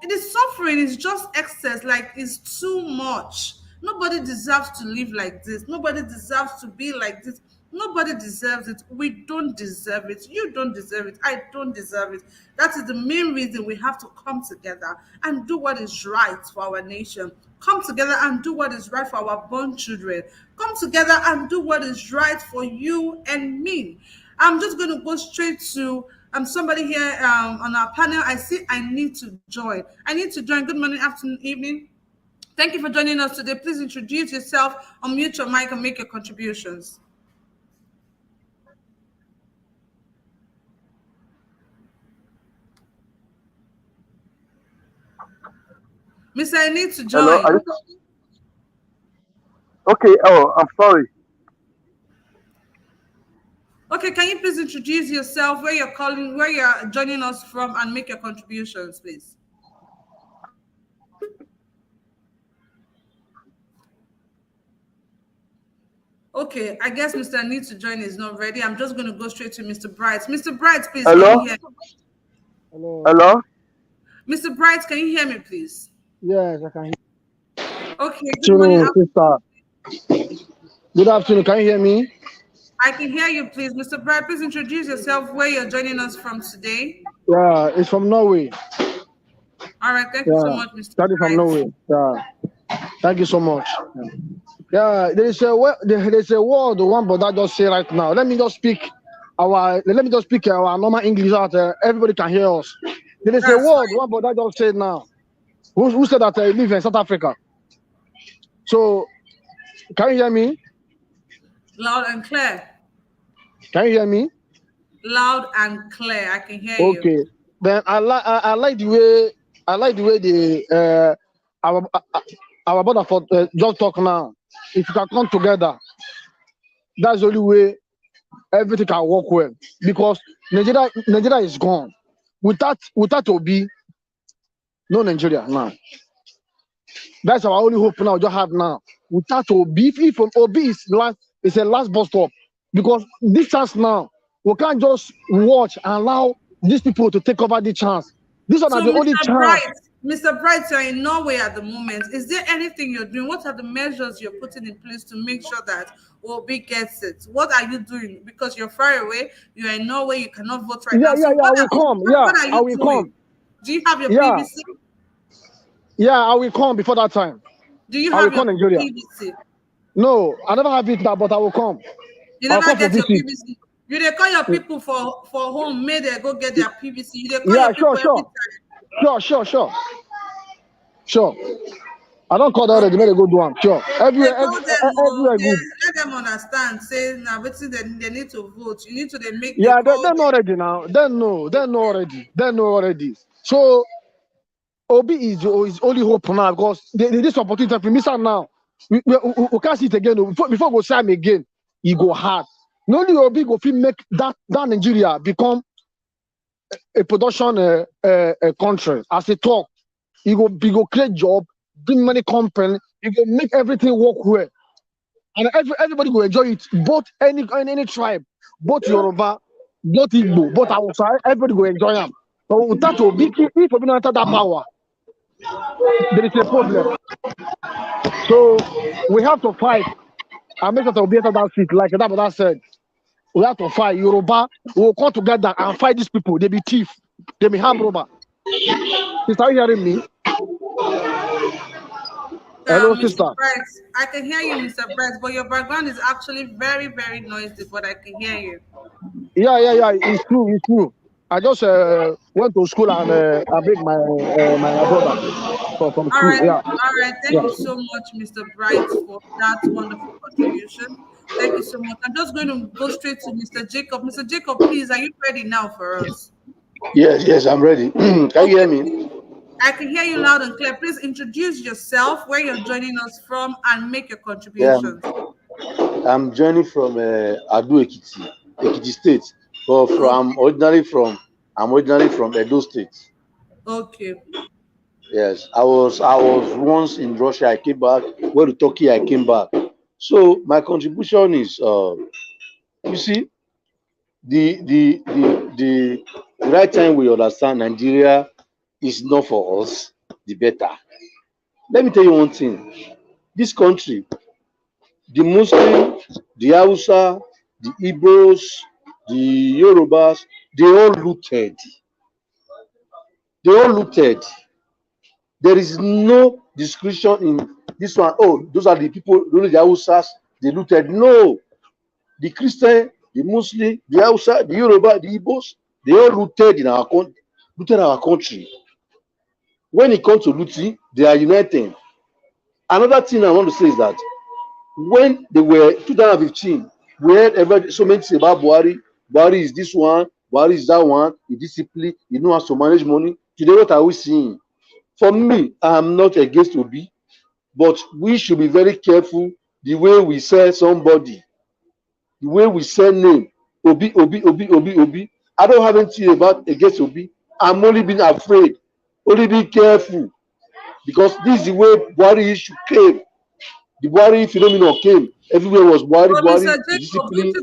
the suffering is just excess. Like, it's too much. Nobody deserves to live like this. Nobody deserves to be like this. Nobody deserves it. We don't deserve it. You don't deserve it. I don't deserve it. That is the main reason we have to come together and do what is right for our nation. Come together and do what is right for our born children. Come together and do what is right for you and me. I'm just going to go straight to somebody here on our panel. I see I need to join. I need to join. Good morning, afternoon, evening. Thank you for joining us today. Please introduce yourself, unmute your mic, and make your contributions. Mr. I need to join. Hello. Okay. Oh, I'm sorry. Okay, can you please introduce yourself, where you're calling, where you're joining us from, and make your contributions, please? Okay, I guess Mr. Need to join is not ready. I'm just going to go straight to Mr. Bright. Mr. Bright, please. Hello? Can you hear me? Hello. Mr. Bright, can you hear me, please? Yes, I can hear Okay, good morning. sister. Good afternoon. Can you hear me? I can hear you, please. Mr. Bright, please introduce yourself, where you're joining us from today. Yeah, it's from Norway. All right, thank you so much, Mr. That is from Bright. Norway. Yeah. Thank you so much. Yeah, there's a word one brother just say right now. Let me just speak our normal English out there. Everybody can hear us. There is a word one brother just said now. Who said that he live in South Africa? So, can you hear me? Loud and clear. Can you hear me? Loud and clear. I can hear you. Okay. Then I like the way the our brother for just talk now. If you can come together, that's the only way everything can work well. Because Nigeria is gone. Without Obi, no Nigeria now. That's our only hope now. Just have now. Without Obi, if Obi is a last bus stop. Because this chance now, we can't just watch and allow these people to take over the chance. These are the only chance. Mr. Bright, you're in Norway at the moment. Is there anything you're doing? What are the measures you're putting in place to make sure that Obi gets it? What are you doing? Because you're far away, you're in Norway, you cannot vote right now. I will come. I will come. Do you have your PVC? Yeah, I will come before that time. Do you have your PVC? No, I never have it now, but I will come. You never get your PVC. You dey call your people for home, may they go get their PVC. You dey call your people every time. Sure. I don't call that already. May they go do them. Sure. Everywhere good. Let them understand. Say now, they need to vote. You need to make. Yeah, they know already now. They know already. So Obi is only hope now because this opportunity to miss out now. We can't see it again. Before we go see him again, he go hard. Not only Obi go make that Nigeria become a production country. As a talk, he go create job, bring money company, he go make everything work well. And everybody will enjoy it. Both any tribe, both Yoruba, both Igbo, both Hausa, everybody will enjoy them. But without Obi, if Obi not enter that power, there is a problem. So we have to fight and make sure Obi enter that seat, like that said. We have to fight. Yoruba will come together and fight these people. They be thief. They be harm robber. Sister, are you hearing me? Hello, sister. Brett, I can hear you, Mr. Brett, but your background is actually very, very noisy, but I can hear you. Yeah. It's true. I just went to school and I bring my brother from school. All right. Yeah. All right. Thank you so much, Mr. Bright, for that wonderful contribution. Thank you so much. I'm just going to go straight to Mr. Jacob. Mr. Jacob, please, are you ready now for us? Yes, I'm ready. Can you hear me? I can hear you loud and clear. Please introduce yourself, where you're joining us from, and make your contributions. Yeah, I'm joining from Ado Ekiti State. But I'm originally from Edo State. Okay. Yes, I was once in Russia. I came back. Went to Turkey. I came back. So my contribution is, you see, the right time we understand Nigeria is not for us, the better. Let me tell you one thing. This country, the Muslim, the Hausa, the Igbos, the Yorubas, they all looted. They all looted. There is no discretion in this one. Oh, those are the people, only the Hausas, they looted. No, the Christian, the Muslim, the Hausa, the Yoruba, the Igbos, they all looted in our country. Looted our country. When it comes to looting, they are united. Another thing I want to say is that when they were 2015, we heard so many things about Buhari. Buhari is this one, Buhari is that one, he discipline, he knows how to manage money. Today, what are we seeing? For me, I'm not against Obi, but we should be very careful the way we sell somebody, the way we sell name. Obi, Obi, Obi, Obi, Obi. I don't have anything about against Obi. I'm only being afraid, only be careful, because this is the way Buhari issue came. The Buhari phenomenon came. Everywhere was Buhari, But Buhari, Mr. Jacob, discipline.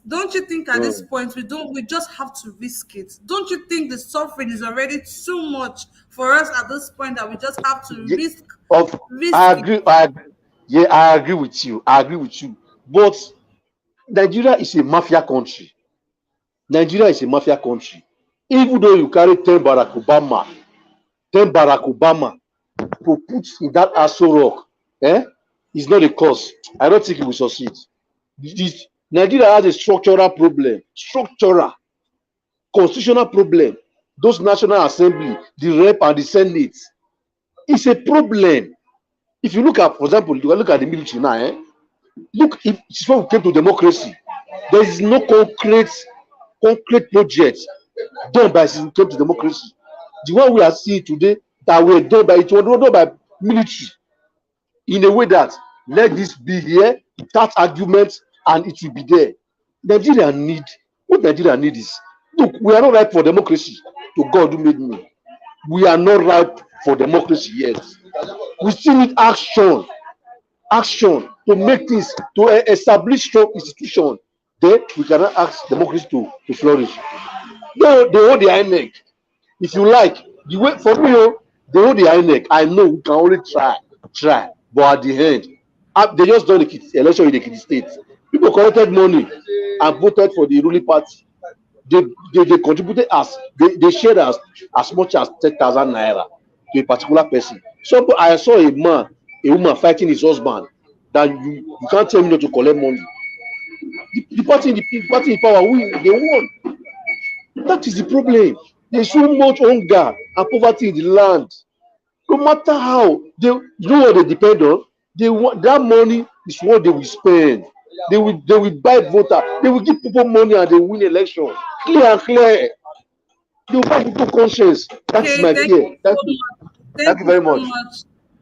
don't you think at this point we just have to risk it? Don't you think the suffering is already too much for us at this point that we just have to risk I agree. I agree with you. I agree with you. But Nigeria is a mafia country. Nigeria is a mafia country. Even though you carry 10 Barack Obama to put in that Aso Rock, it's not a cause. I don't think it will succeed. Nigeria has a structural problem, constitutional problem. Those National Assembly, the Rep and the Senate, it's a problem. If you look at, for example, you look at the military now, look, if before we came to democracy, there is no concrete project done by since we came to democracy. The one we are seeing today that were done by, it was done by military in a way that let this be here, that argument, and it will be there. What Nigeria need is, look, we are not ripe for democracy. To God who made me, we are not ripe for democracy yet. We still need action to make things, to establish strong institutions. Then we cannot ask democracy to flourish. They hold the INEC. If you like, the way for me, they hold the INEC. I know we can only try, but at the end, they just done the election in the Ekiti state. People collected money and voted for the ruling party. They contributed they shared as much as 10,000 naira to a particular person. So I saw a woman fighting his husband. That you can't tell me not to collect money. The party in power, they won. That is the problem. There's so much hunger and poverty in the land. No matter how, you know what they depend on? They want that money is what they will spend. They will buy voter. They will give people money and they win election. Clear and clear. They will buy people conscience. That is my fear. Thank you very much.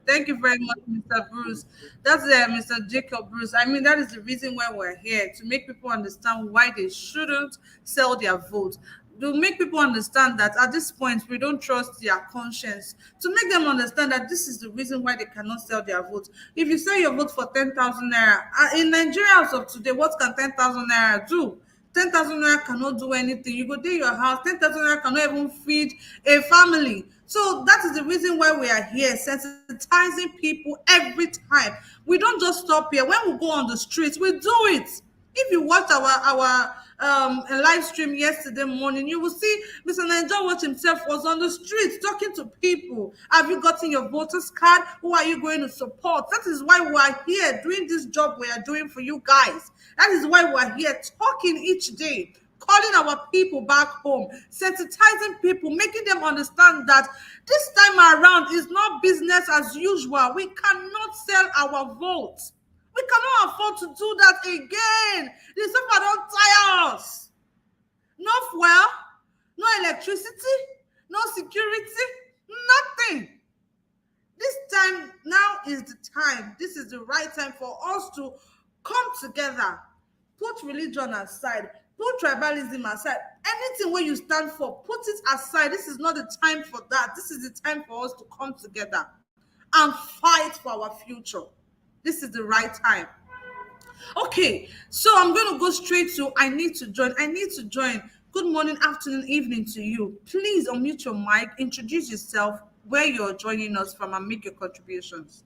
Thank you very much, Mr. Bruce. That's Mr. Jacob Bruce. I mean, that is the reason why we're here, to make people understand why they shouldn't sell their vote. To make people understand that at this point, we don't trust their conscience. To make them understand that this is the reason why they cannot sell their vote. If you sell your vote for 10,000 naira, in Nigeria as of today, what can 10,000 naira do? 10,000 naira cannot do anything. You go to your house, 10,000 naira cannot even feed a family. So that is the reason why we are here, sensitizing people every time. We don't just stop here. When we go on the streets, we do it. If you watch our live stream yesterday morning, you will see Mr. Niger Watch himself was on the streets talking to people. Have you gotten your voters card? Who are you going to support? That is why we are here doing this job we are doing for you guys. That is why we are here talking each day, calling our people back home, sensitizing people, making them understand that this time around is not business as usual. We cannot sell our votes. We cannot afford to do that again. The suffer don't tire us. No fuel, no electricity, no security, nothing. This time now is the time. This is the right time for us to come together. Put religion aside. Put tribalism aside. Anything where you stand for, put it aside. This is not the time for that. This is the time for us to come together and fight for our future. This is the right time. Okay, so I'm going to go straight to I need to join. Good morning, afternoon, evening to you. Please unmute your mic, introduce yourself, where you're joining us from, and make your contributions.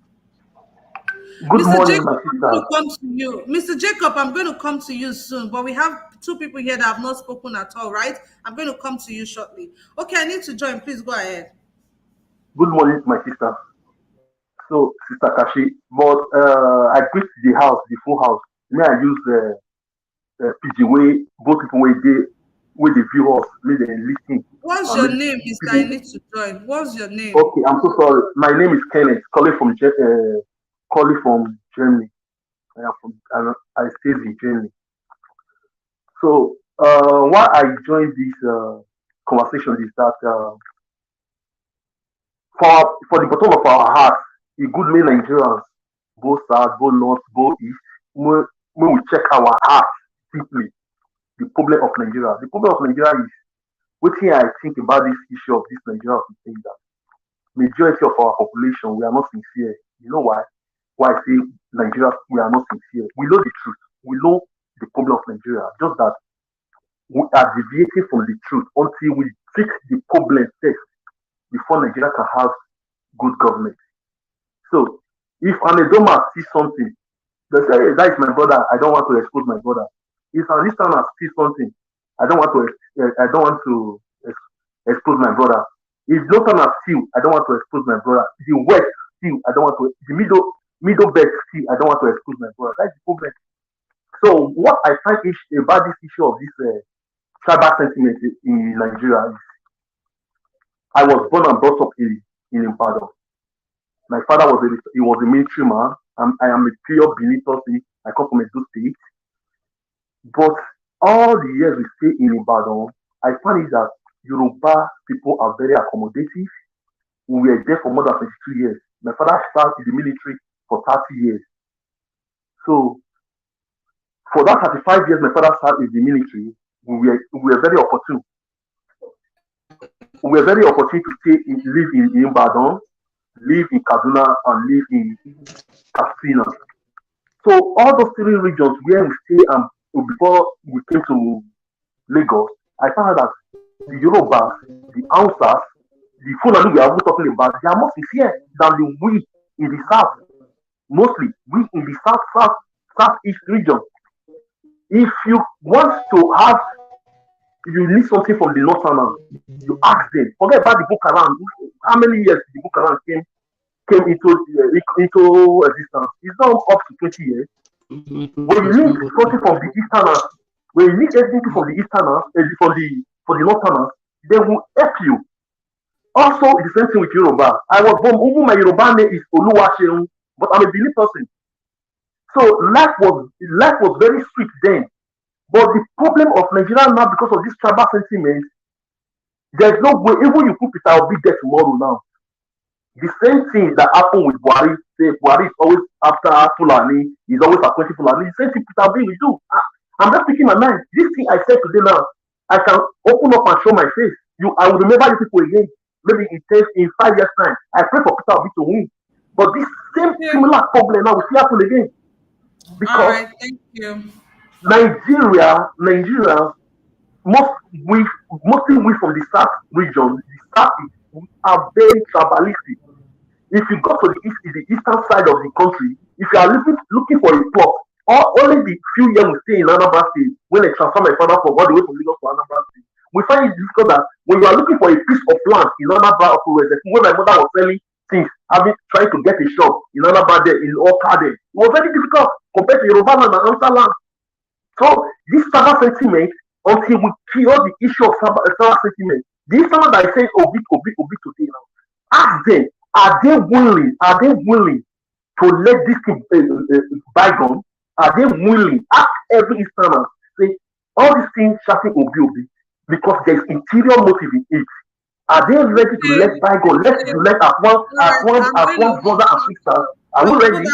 Good Mr. morning, Jacob, my I'm going sister. to come to you. Mr. Jacob, I'm going to come to you soon, but we have two people here that have not spoken at all, right? I'm going to come to you shortly. Okay, I need to join. Please go ahead. Good morning, my sister. So, Sister Kashi, but I greet the house, the full house. May I use PG way, both people where they view us, may they listen. What's And your maybe name, Mr. I people, need to join? What's your name? okay, I'm so sorry. My name is Kenneth, calling from Germany. I stay in Germany. So, why I joined this conversation is that for the bottom of our hearts, a good many Nigerians, both south, both north, both east, when we check our hearts deeply, the problem of Nigeria. The problem of Nigeria is what thing I think about this issue of this Nigeria is saying that majority of our population we are not sincere. You know why? Why I say Nigeria we are not sincere. We know the truth. We know the problem of Nigeria. Just that we are deviating from the truth until we fix the problem first before Nigeria can have good government. So if an Edoma sees something, they say, hey, that is my brother. I don't want to expose my brother. If an Easterner sees something, I don't want to expose my brother. If Northerners steal, I don't want to expose my brother. The West steal, I don't want to. The middle belt steal, I don't want to expose my brother. That's the problem. So what I find about this issue of this tribal sentiment in Nigeria is, I was born and brought up in Ibadan. My father was a military man. I am a pure Benin person. I come from a good state. But all the years we stay in Ibadan, I find it that Yoruba people are very accommodative. We were there for more than 22 years. My father served in the military for 30 years. So for that 35 years my father served in the military, we were very opportune. We were very opportune to live in Ibadan, live in Kaduna, and live in Katsina. So all those three regions where we stay and before we came to Lagos, I found out that the Yorubas, the Hausas, the Fulani we are even talking about, they are more sincere than the we in the south. Mostly we in the southeast region. If you want to have, you need something from the northerners, you ask them. Forget about the book around. How many years the book around came into existence? It's not up to 20 years. When you need something from the easterners, when you need anything from the easterners, for the northerners, they will help you. Also, the same thing with Yoruba. I was born, even my Yoruba name is Oluwaseun, but I'm a Benin person. So life was very sweet then. But the problem of Nigeria now, because of this tribal sentiment, there's no way, even you put Peter Obi there tomorrow now. The same thing that happened with Buhari, say Buhari is always after Fulani, he's always appointing Fulani. The same thing Peter Obi will do. I'm just speaking my mind. This thing I said today now, I can open up and show my face. I will remember you people again. Maybe in 5 years' time. I pray for Peter Obi to win. But this same similar problem now will still happen again. All Because right, thank you. Nigeria, mostly we from the south region, the south are very tribalistic. If you go to the eastern side of the country, if you are looking for a plot, only the few years we stay in Anambra State, when I transfer my father from all the way from Lagos to Anambra State, we find it difficult that when you are looking for a piece of land in Anambra, when my mother was selling things, trying to get a shop in Anambra there, in Oka there, it was very difficult compared to Yoruba land and Hausa land. So this tribal sentiment, until we cure the issue of tribal sentiment, the Easterners that is saying Obi today now, ask them, are they willing to let this thing bygone? Are they willing? Ask every Easterner, say, all these things shouting Obi, because there's interior motive in it. Are they ready to let bygone? Let's unite as one brother and sister. Are we ready?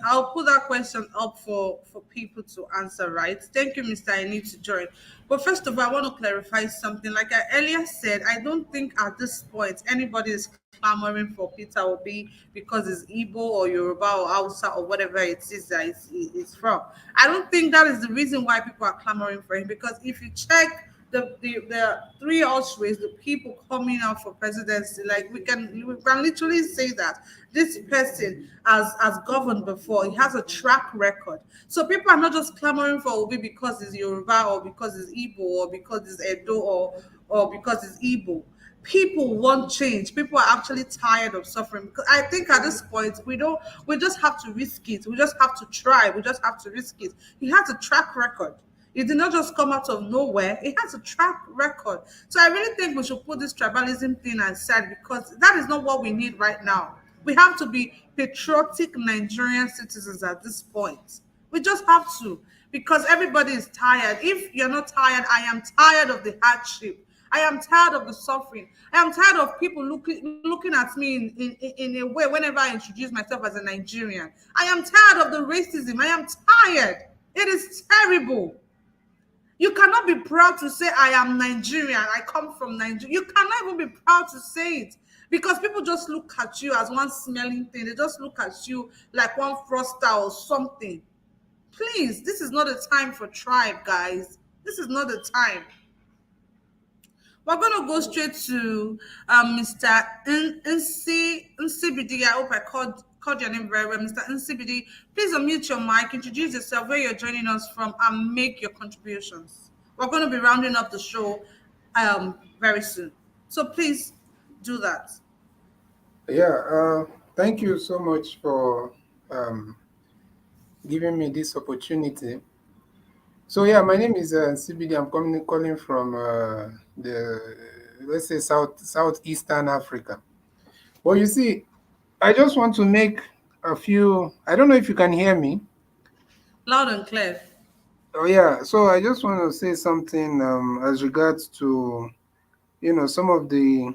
I'll put that question up for people to answer, right? Thank you, Mr. I need to join. But first of all, I want to clarify something. Like I earlier said, I don't think at this point anybody is clamoring for Peter Obi because it's Igbo or Yoruba or Hausa or whatever it is that it's from. I don't think that is the reason why people are clamoring for him, because if you check the three horse race, the people coming out for presidency, like we can literally say that this person has governed before. He has a track record. So people are not just clamoring for Obi because he's Yoruba or because he's Igbo or because he's Edo or because he's Igbo. People want change. People are actually tired of suffering. Because I think at this point we just have to risk it. We just have to try. We just have to risk it. He has a track record. It did not just come out of nowhere. It has a track record. So I really think we should put this tribalism thing aside because that is not what we need right now. We have to be patriotic Nigerian citizens at this point. We just have to because everybody is tired. If you're not tired, I am tired of the hardship. I am tired of the suffering. I am tired of people looking at me in a way whenever I introduce myself as a Nigerian. I am tired of the racism. I am tired. It is terrible. You cannot be proud to say, I am Nigerian. I come from Nigeria. You cannot even be proud to say it because people just look at you as one smelling thing. They just look at you like one froster or something. Please, this is not a time for tribe, guys. This is not the time. We're going to go straight to Mr. Nsibidi. I hope I called your name very well, Mr. Nsibidi. Please unmute your mic, introduce yourself, where you're joining us from, and make your contributions. We're going to be rounding up the show very soon. So please do that. Yeah, thank you so much for giving me this opportunity. So yeah, my name is CBD. I'm calling from let's say southeastern Africa. Well, you see, I just want to make a few. I don't know if you can hear me. Loud and clear. Oh yeah. So I just want to say something as regards to some of the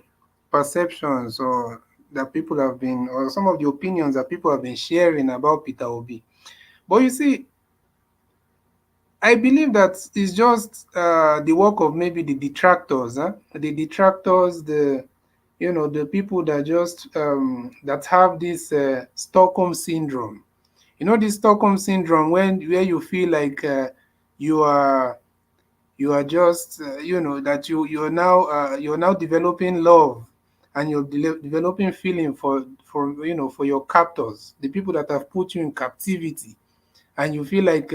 perceptions or that people have been, or some of the opinions that people have been sharing about Peter Obi. But you see, I believe that it's just the work of maybe the detractors, the detractors, the people that just that have this Stockholm syndrome. You know, this Stockholm syndrome where you feel like you are just that you're now developing love and you're developing feeling for for your captors, the people that have put you in captivity, and you feel like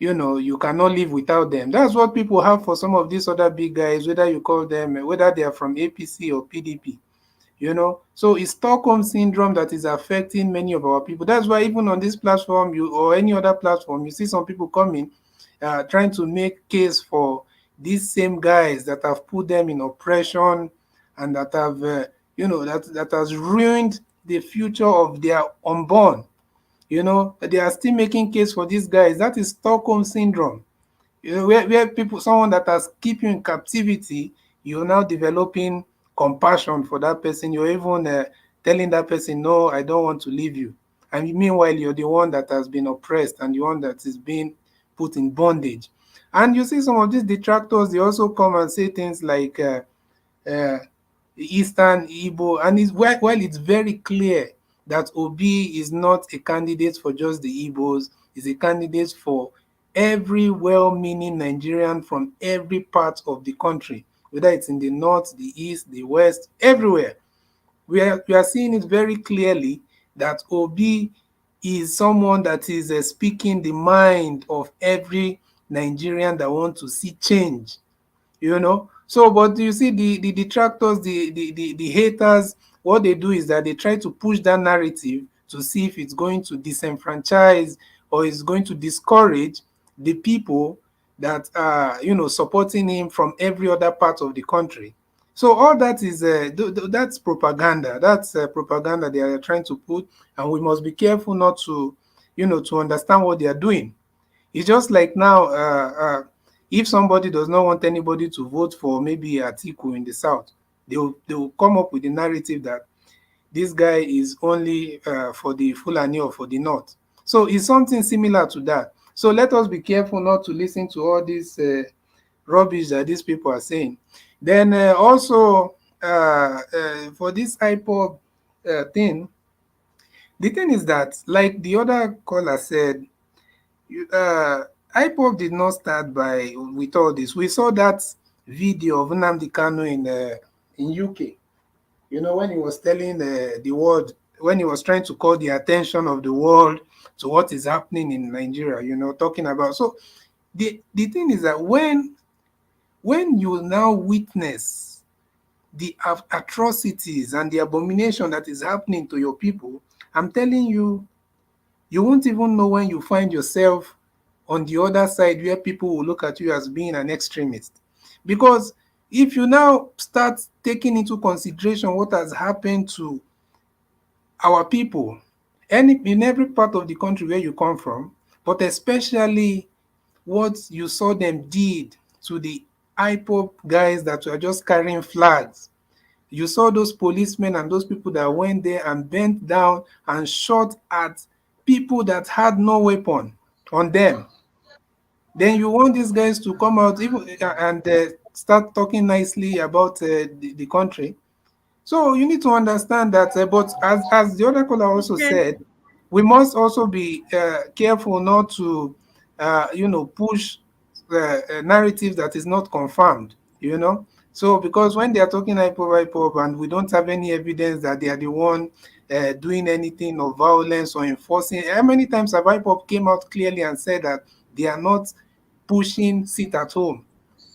you cannot live without them. That's what people have for some of these other big guys, whether you call them, whether they are from APC or PDP. So it's Stockholm syndrome that is affecting many of our people. That's why even on this platform, or any other platform, you see some people coming trying to make case for these same guys that have put them in oppression and that have that has ruined the future of their unborn. They are still making case for these guys. That is Stockholm syndrome. Where people, someone that has kept you in captivity, you're now developing compassion for that person. You're even telling that person, no, I don't want to leave you. And meanwhile, you're the one that has been oppressed and the one that is being put in bondage. And you see some of these detractors, they also come and say things like Eastern Igbo, and while it's very clear that Obi is not a candidate for just the Igbos, is a candidate for every well-meaning Nigerian from every part of the country, whether it's in the north, the east, the west, everywhere. We are seeing it very clearly that Obi is someone that is speaking the mind of every Nigerian that wants to see change. So, but you see, the detractors, the haters, what they do is that they try to push that narrative to see if it's going to disenfranchise or it's going to discourage the people that are, supporting him from every other part of the country. So all that is that's propaganda. That's propaganda they are trying to put, and we must be careful not to, to understand what they are doing. It's just like now, if somebody does not want anybody to vote for maybe Atiku in the south, they will come up with the narrative that this guy is only for the Fulani or for the north. So it's something similar to that. So let us be careful not to listen to all this rubbish that these people are saying. Then also for this IPOB thing, the thing is that, like the other caller said, IPOB did not start with all this. We saw that video of Nnamdi Kanu in UK. You know, when he was telling the world, when he was trying to call the attention of the world to what is happening in Nigeria, you know, talking about. So the thing is that when you now witness the atrocities and the abomination that is happening to your people, I'm telling you, you won't even know when you find yourself on the other side where people will look at you as being an extremist. Because if you now start taking into consideration what has happened to our people, in every part of the country where you come from, but especially what you saw them did to the IPOB guys that were just carrying flags. You saw those policemen and those people that went there and bent down and shot at people that had no weapon on them. Then you want these guys to come out even and start talking nicely about the country. So you need to understand that, but as the other caller also said, we must also be careful not to, push narratives that is not confirmed, you know. So because when they are talking IPOB, and we don't have any evidence that they are the one doing anything of violence or enforcing, how many times have IPOB came out clearly and said that they are not pushing sit at home?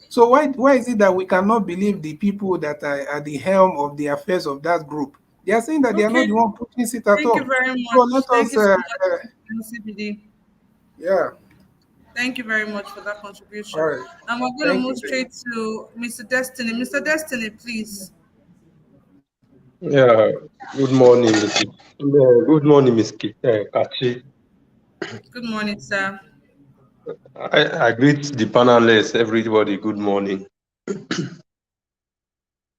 So why is it that we cannot believe the people that are at the helm of the affairs of that group? They are saying that they are not the one pushing sit at home. Thank you very much. So let Thank us, you so much, CBD. yeah. Thank you very much for that contribution. All right. And we're going to move straight to Mr. Destiny. Mr. Destiny, please. Yeah, good morning, good morning, Ms. Kachi. Good morning, sir. I greet the panelists, everybody, good morning.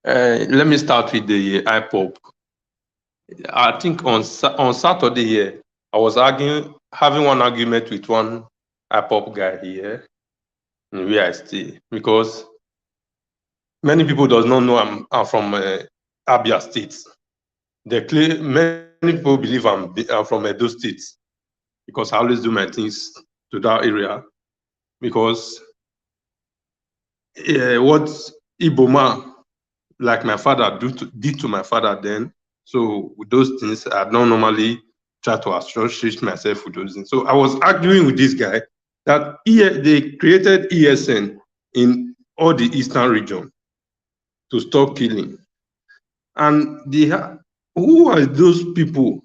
Let me start with the IPOB. I think on Saturday here, I was having one argument with one IPOB guy here in where I stay, because many people does not know I'm from Abia State. Many people believe I'm from Edo State, because I always do my things to that area. Because what Iboma, like my father, did to my father then, so with those things, I don't normally try to associate myself with those things. So I was arguing with this guy that they created ESN in all the eastern region to stop killing. And who are those people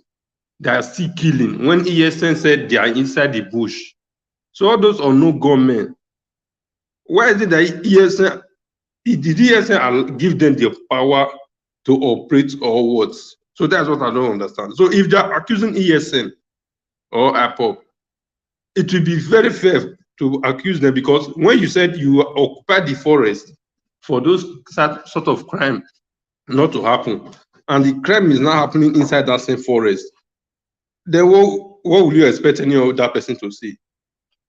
that are still killing when ESN said they are inside the bush? So all those are no government. Why is it that did ESN give them the power to operate or what? So that's what I don't understand. So if they're accusing ESN or IPOB, it will be very fair to accuse them, because when you said you occupied the forest for those sort of crime not to happen, and the crime is not happening inside that same forest, then what will you expect any other person to say?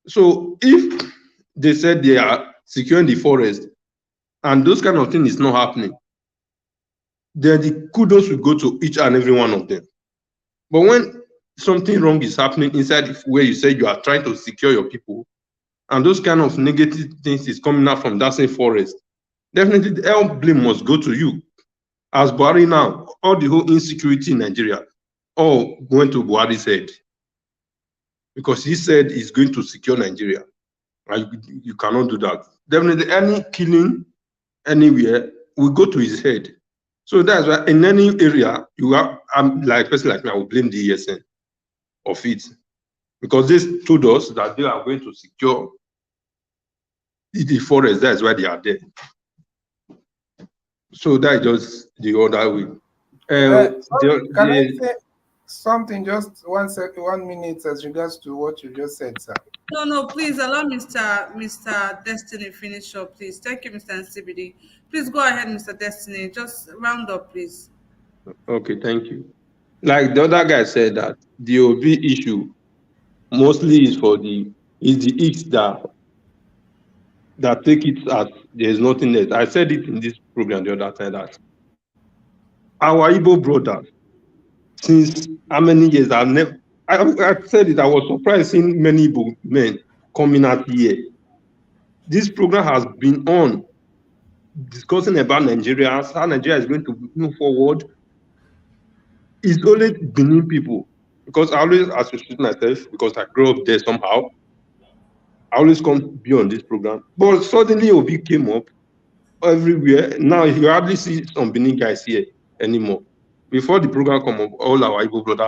So if they said they are securing the forest and those kind of things is not happening, then the kudos will go to each and every one of them. But when something wrong is happening inside where you say you are trying to secure your people, and those kind of negative things is coming out from that same forest, definitely the all blame must go to you. As Buhari now, all the whole insecurity in Nigeria, all went to Buhari's head, because he said he's going to secure Nigeria. You cannot do that. Definitely any killing anywhere will go to his head. So that's why in any area, you have, like a person like me, I will blame the ESN of it, because they told us that they are going to secure the forest. That's why they are there. So that's just the other way. Can I say something, just 1 minute, as regards to what you just said, sir? No, please allow Mr. Destiny finish up, please. Thank you, Mr. CBD. Please go ahead, Mr. Destiny. Just round up, please. Okay, thank you. Like the other guy said, that the OB issue mostly is the X that take it as there's nothing else. I said it in this program the other time that our Igbo brothers, since how many years, I said it, I was surprised seeing many Igbo men coming out here. This program has been on discussing about Nigeria, how Nigeria is going to move forward, it's only Benin people. Because I always associate myself, because I grew up there somehow. I always come be on this program. But suddenly Obi came up everywhere. Now you hardly see some Benin guys here anymore. Before the program come up, all our Igbo brothers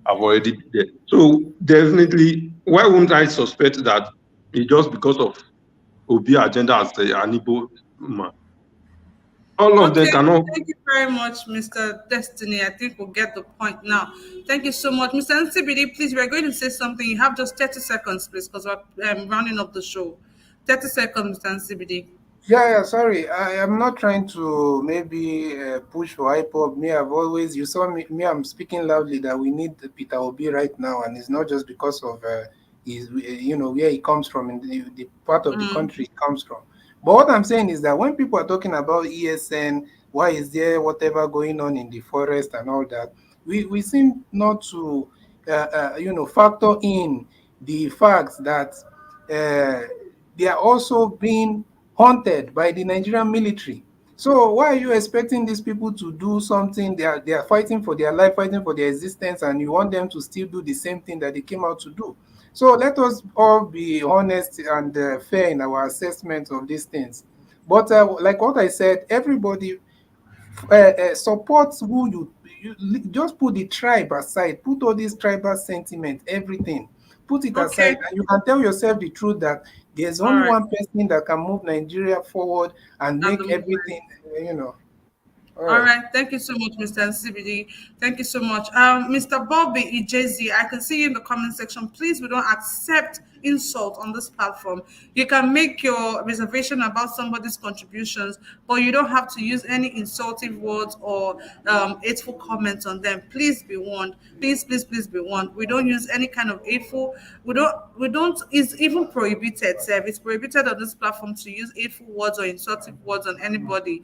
have already been there. So definitely, why wouldn't I suspect that it's just because of Obi agenda as an Igbo man? All of them Okay, cannot. thank you very much, Mr. Destiny. I think we'll get the point now. Thank you so much. Mr. NCBD, please, we're going to say something. You have just 30 seconds, please, because we're rounding up the show. 30 seconds, Mr. NCBD. Yeah, sorry. I am not trying to maybe push for IPOB. Me, I've always, you saw me, I'm speaking loudly that we need Peter Obi right now. And it's not just because of his, where he comes from, in the part of the country he comes from. But what I'm saying is that when people are talking about ESN, why is there whatever going on in the forest and all that, we seem not to, factor in the facts that they are also being hunted by the Nigerian military. So why are you expecting these people to do something? They are fighting for their life, fighting for their existence, and you want them to still do the same thing that they came out to do. So let us all be honest and fair in our assessment of these things. But like what I said, everybody supports who you just put the tribe aside, put all this tribal sentiment, everything, put it aside, and you can tell yourself the truth that there's only one person that can move Nigeria forward and make everything, All right. Thank you so much, Mr. CBD. Thank you so much. Mr. Bobby Ijezi, I can see you in the comment section. Please, we don't accept insult on this platform. You can make your reservation about somebody's contributions, but you don't have to use any insulting words or hateful comments on them. Please be warned. Please be warned. We don't use any kind of hateful. We don't. It's even prohibited, sir. It's prohibited on this platform to use hateful words or insulting words on anybody.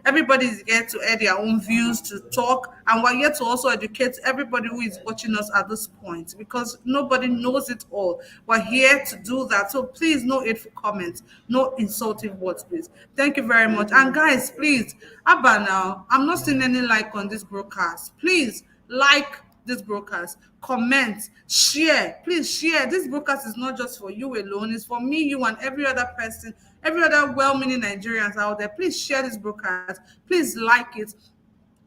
Everybody is here to air their own views, to talk, and we're here to also educate everybody who is watching us at this point, because nobody knows it all. We're here to do that. So please, no hateful comments, no insulting words, please. Thank you very much. And guys, please, Abba now, I'm not seeing any like on this broadcast. Please like this broadcast, comment, share. Please share. This broadcast is not just for you alone, it's for me, you, and every other person, every other well-meaning Nigerians out there. Please share this broadcast. Please like it.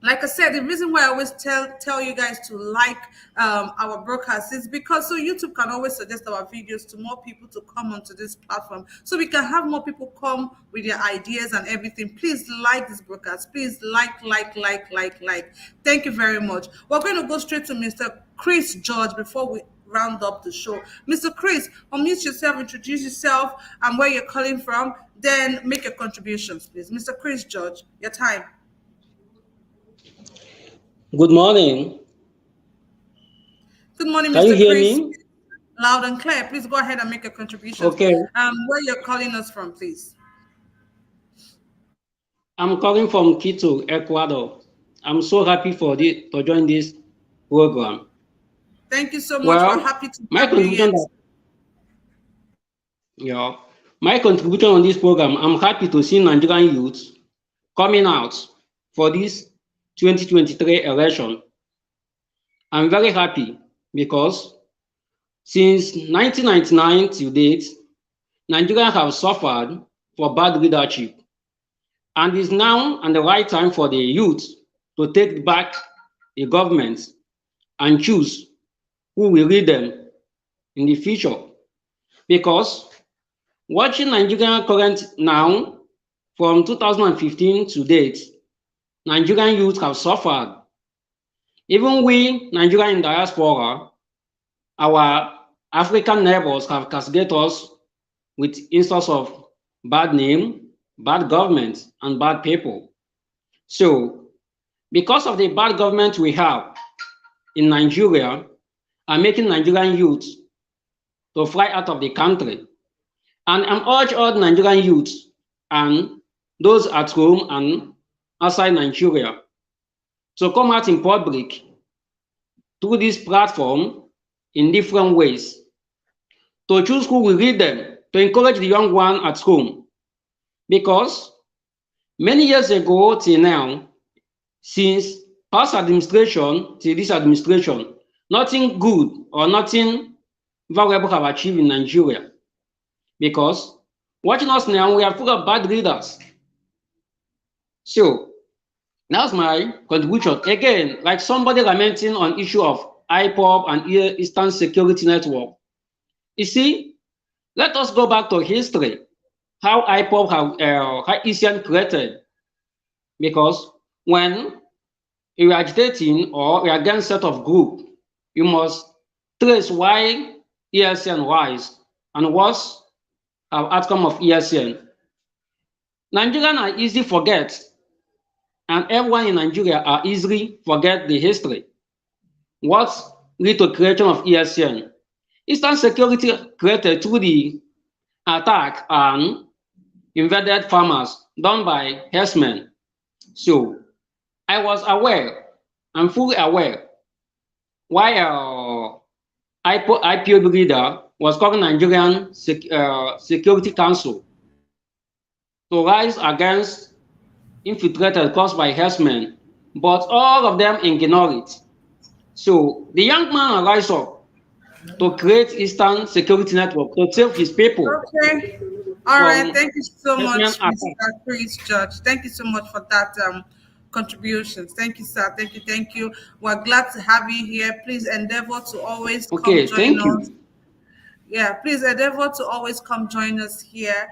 Like I said, the reason why I always tell you guys to like our broadcast is because so YouTube can always suggest our videos to more people to come onto this platform, so we can have more people come with their ideas and everything. Please like this broadcast. Please like. Thank you very much. We're going to go straight to Mr. Chris George before we round up the show. Mr. Chris, unmute yourself, introduce yourself and where you're calling from, then make your contributions, please. Mr. Chris George, your time. Good morning. Good morning, Can Mr. you hear Chris. me? Loud and clear. Please go ahead and make a contribution. Okay. Where you're calling us from, please. I'm calling from Quito, Ecuador. I'm so happy to join this program. Thank you so much. Well, We're happy to my have contribution. My contribution on this program. I'm happy to see Nigerian youth coming out for this 2023 election. I'm very happy because since 1999 to date, Nigeria have suffered for bad leadership, and it's now and the right time for the youth to take back the government and choose who will lead them in the future. Because watching Nigeria current now, from 2015 to date, Nigerian youth have suffered. Even we, Nigerian in diaspora, our African neighbors have castigated us with instances of bad name, bad government, and bad people. So, because of the bad government we have in Nigeria, are making Nigerian youth to fly out of the country. And I'm urging all Nigerian youth and those at home and outside Nigeria to come out in public through this platform in different ways, to choose who will lead them, to encourage the young one at home. Because Many years ago till now, since past administration till this administration, nothing good or nothing valuable have achieved in Nigeria. Because watching us now, we are full of bad leaders. So that's my contribution. Again, like somebody lamenting on issue of IPOB and Eastern Security Network. You see, let us go back to history, how IPOB how ECN created. Because when you are agitating or you are against set of group, you must trace why ESN rise and what's our outcome of ESN. Nigerians are easy forget, and everyone in Nigeria are easily forget the history. What led to creation of ESN? Eastern Security created through the attack on invaded farmers done by herdsmen. So I was aware, I'm fully aware why IPOB leader was calling Nigerian Security Council to rise against infiltrated caused by herdsmen, but all of them ignore it. So the young man rise up to create Eastern Security Network to save his people. Okay. All right. Thank you so much, Mr. Chris George. Thank you so much for that contributions. Thank you, sir. Thank you. Thank you. We're glad to have you here. Please endeavor to always come join us. Yeah, please endeavor to always come join us here.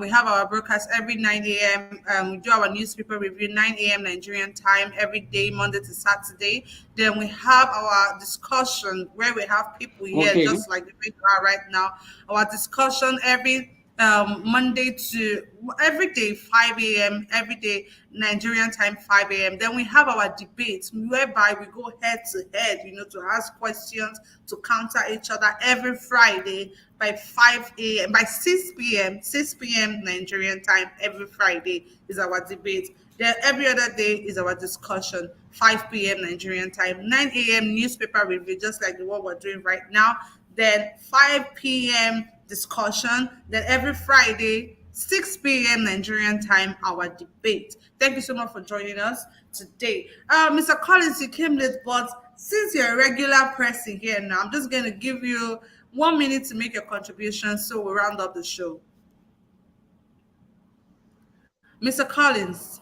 We have our broadcast every 9 a.m. We do our newspaper review 9 a.m. Nigerian time every day, Monday to Saturday. Then we have our discussion where we have people here, just like the way we are right now. Our discussion every Monday to every day 5 a.m. every day Nigerian time 5 a.m. Then we have our debates whereby we go head to head, to ask questions, to counter each other every Friday by 5 a.m. by 6 p.m. Nigerian time every Friday is our debate. Then every other day is our discussion, 5 p.m. Nigerian time, 9 a.m. newspaper review, just like the one we're doing right now. Then 5 p.m. discussion. Then every Friday, 6 p.m. Nigerian time, our debate. Thank you so much for joining us today. Mr. Collins, you came late, but since you're a regular person here now, I'm just going to give you 1 minute to make your contribution so we'll round up the show. Mr. Collins.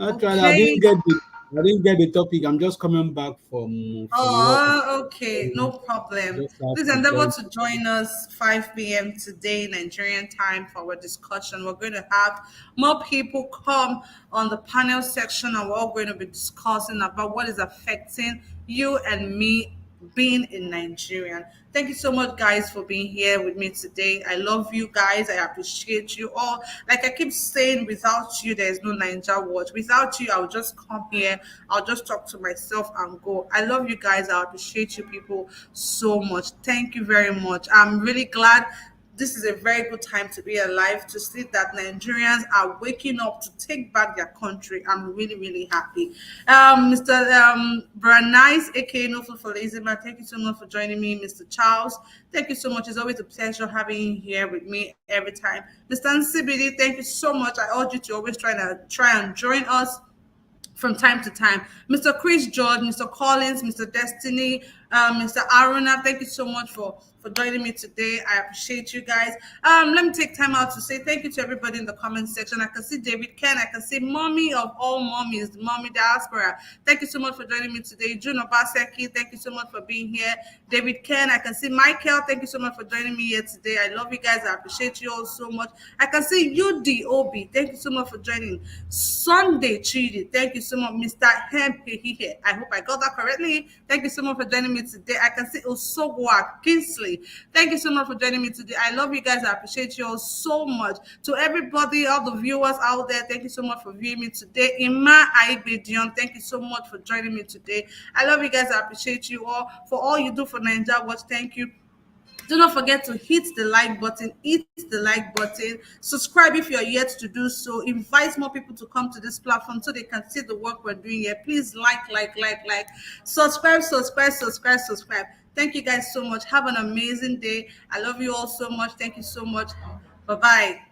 Actually, I didn't get the topic. I'm just coming back from work. Okay, no problem. Please endeavor to join us 5 p.m. today, Nigerian time, for our discussion. We're going to have more people come on the panel section, and we're all going to be discussing about what is affecting you and me being in Nigeria. Thank you so much, guys, for being here with me today. I love you guys. I appreciate you all. Like I keep saying, without you, there's no Ninja Watch. Without you, I'll just come here. I'll just talk to myself and go. I love you guys. I appreciate you people so much. Thank you very much. I'm really glad. This is a very good time to be alive, to see that Nigerians are waking up to take back their country. I'm really, really happy. Mr. Branice, aka No Food for Lazy Man, thank you so much for joining me. Mr. Charles, thank you so much. It's always a pleasure having you here with me every time. Mr. CBD, thank you so much. I urge you to always try and join us from time to time. Mr. Chris George, Mr. Collins, Mr. Destiny, Mr. Aruna, thank you so much for joining me today. I appreciate you guys. Let me take time out to say thank you to everybody in the comment section. I can see David Ken. I can see Mommy of all mommies, Mommy Diaspora. Thank you so much for joining me today. June Obaseki, thank you so much for being here. David Ken, I can see Michael. Thank you so much for joining me here today. I love you guys. I appreciate you all so much. I can see UDOB. Thank you so much for joining. Sunday Chidi, thank you so much. Mr. Hempe, I hope I got that correctly. Thank you so much for joining me today. I can see Osogwa Kingsley. Thank you so much for joining me today. I love you guys. I appreciate you all so much. To everybody, all the viewers out there, thank you so much for viewing me today. Ima Aibedion, thank you so much for joining me today. I love you guys. I appreciate you all for all you do for Ninja Watch. Thank you. Do not forget to hit the like button, subscribe if you're yet to do so, invite more people to come to this platform so they can see the work we're doing here. Please like, subscribe. Thank you guys so much. Have an amazing day. I love you all so much. Thank you so much. Bye-bye.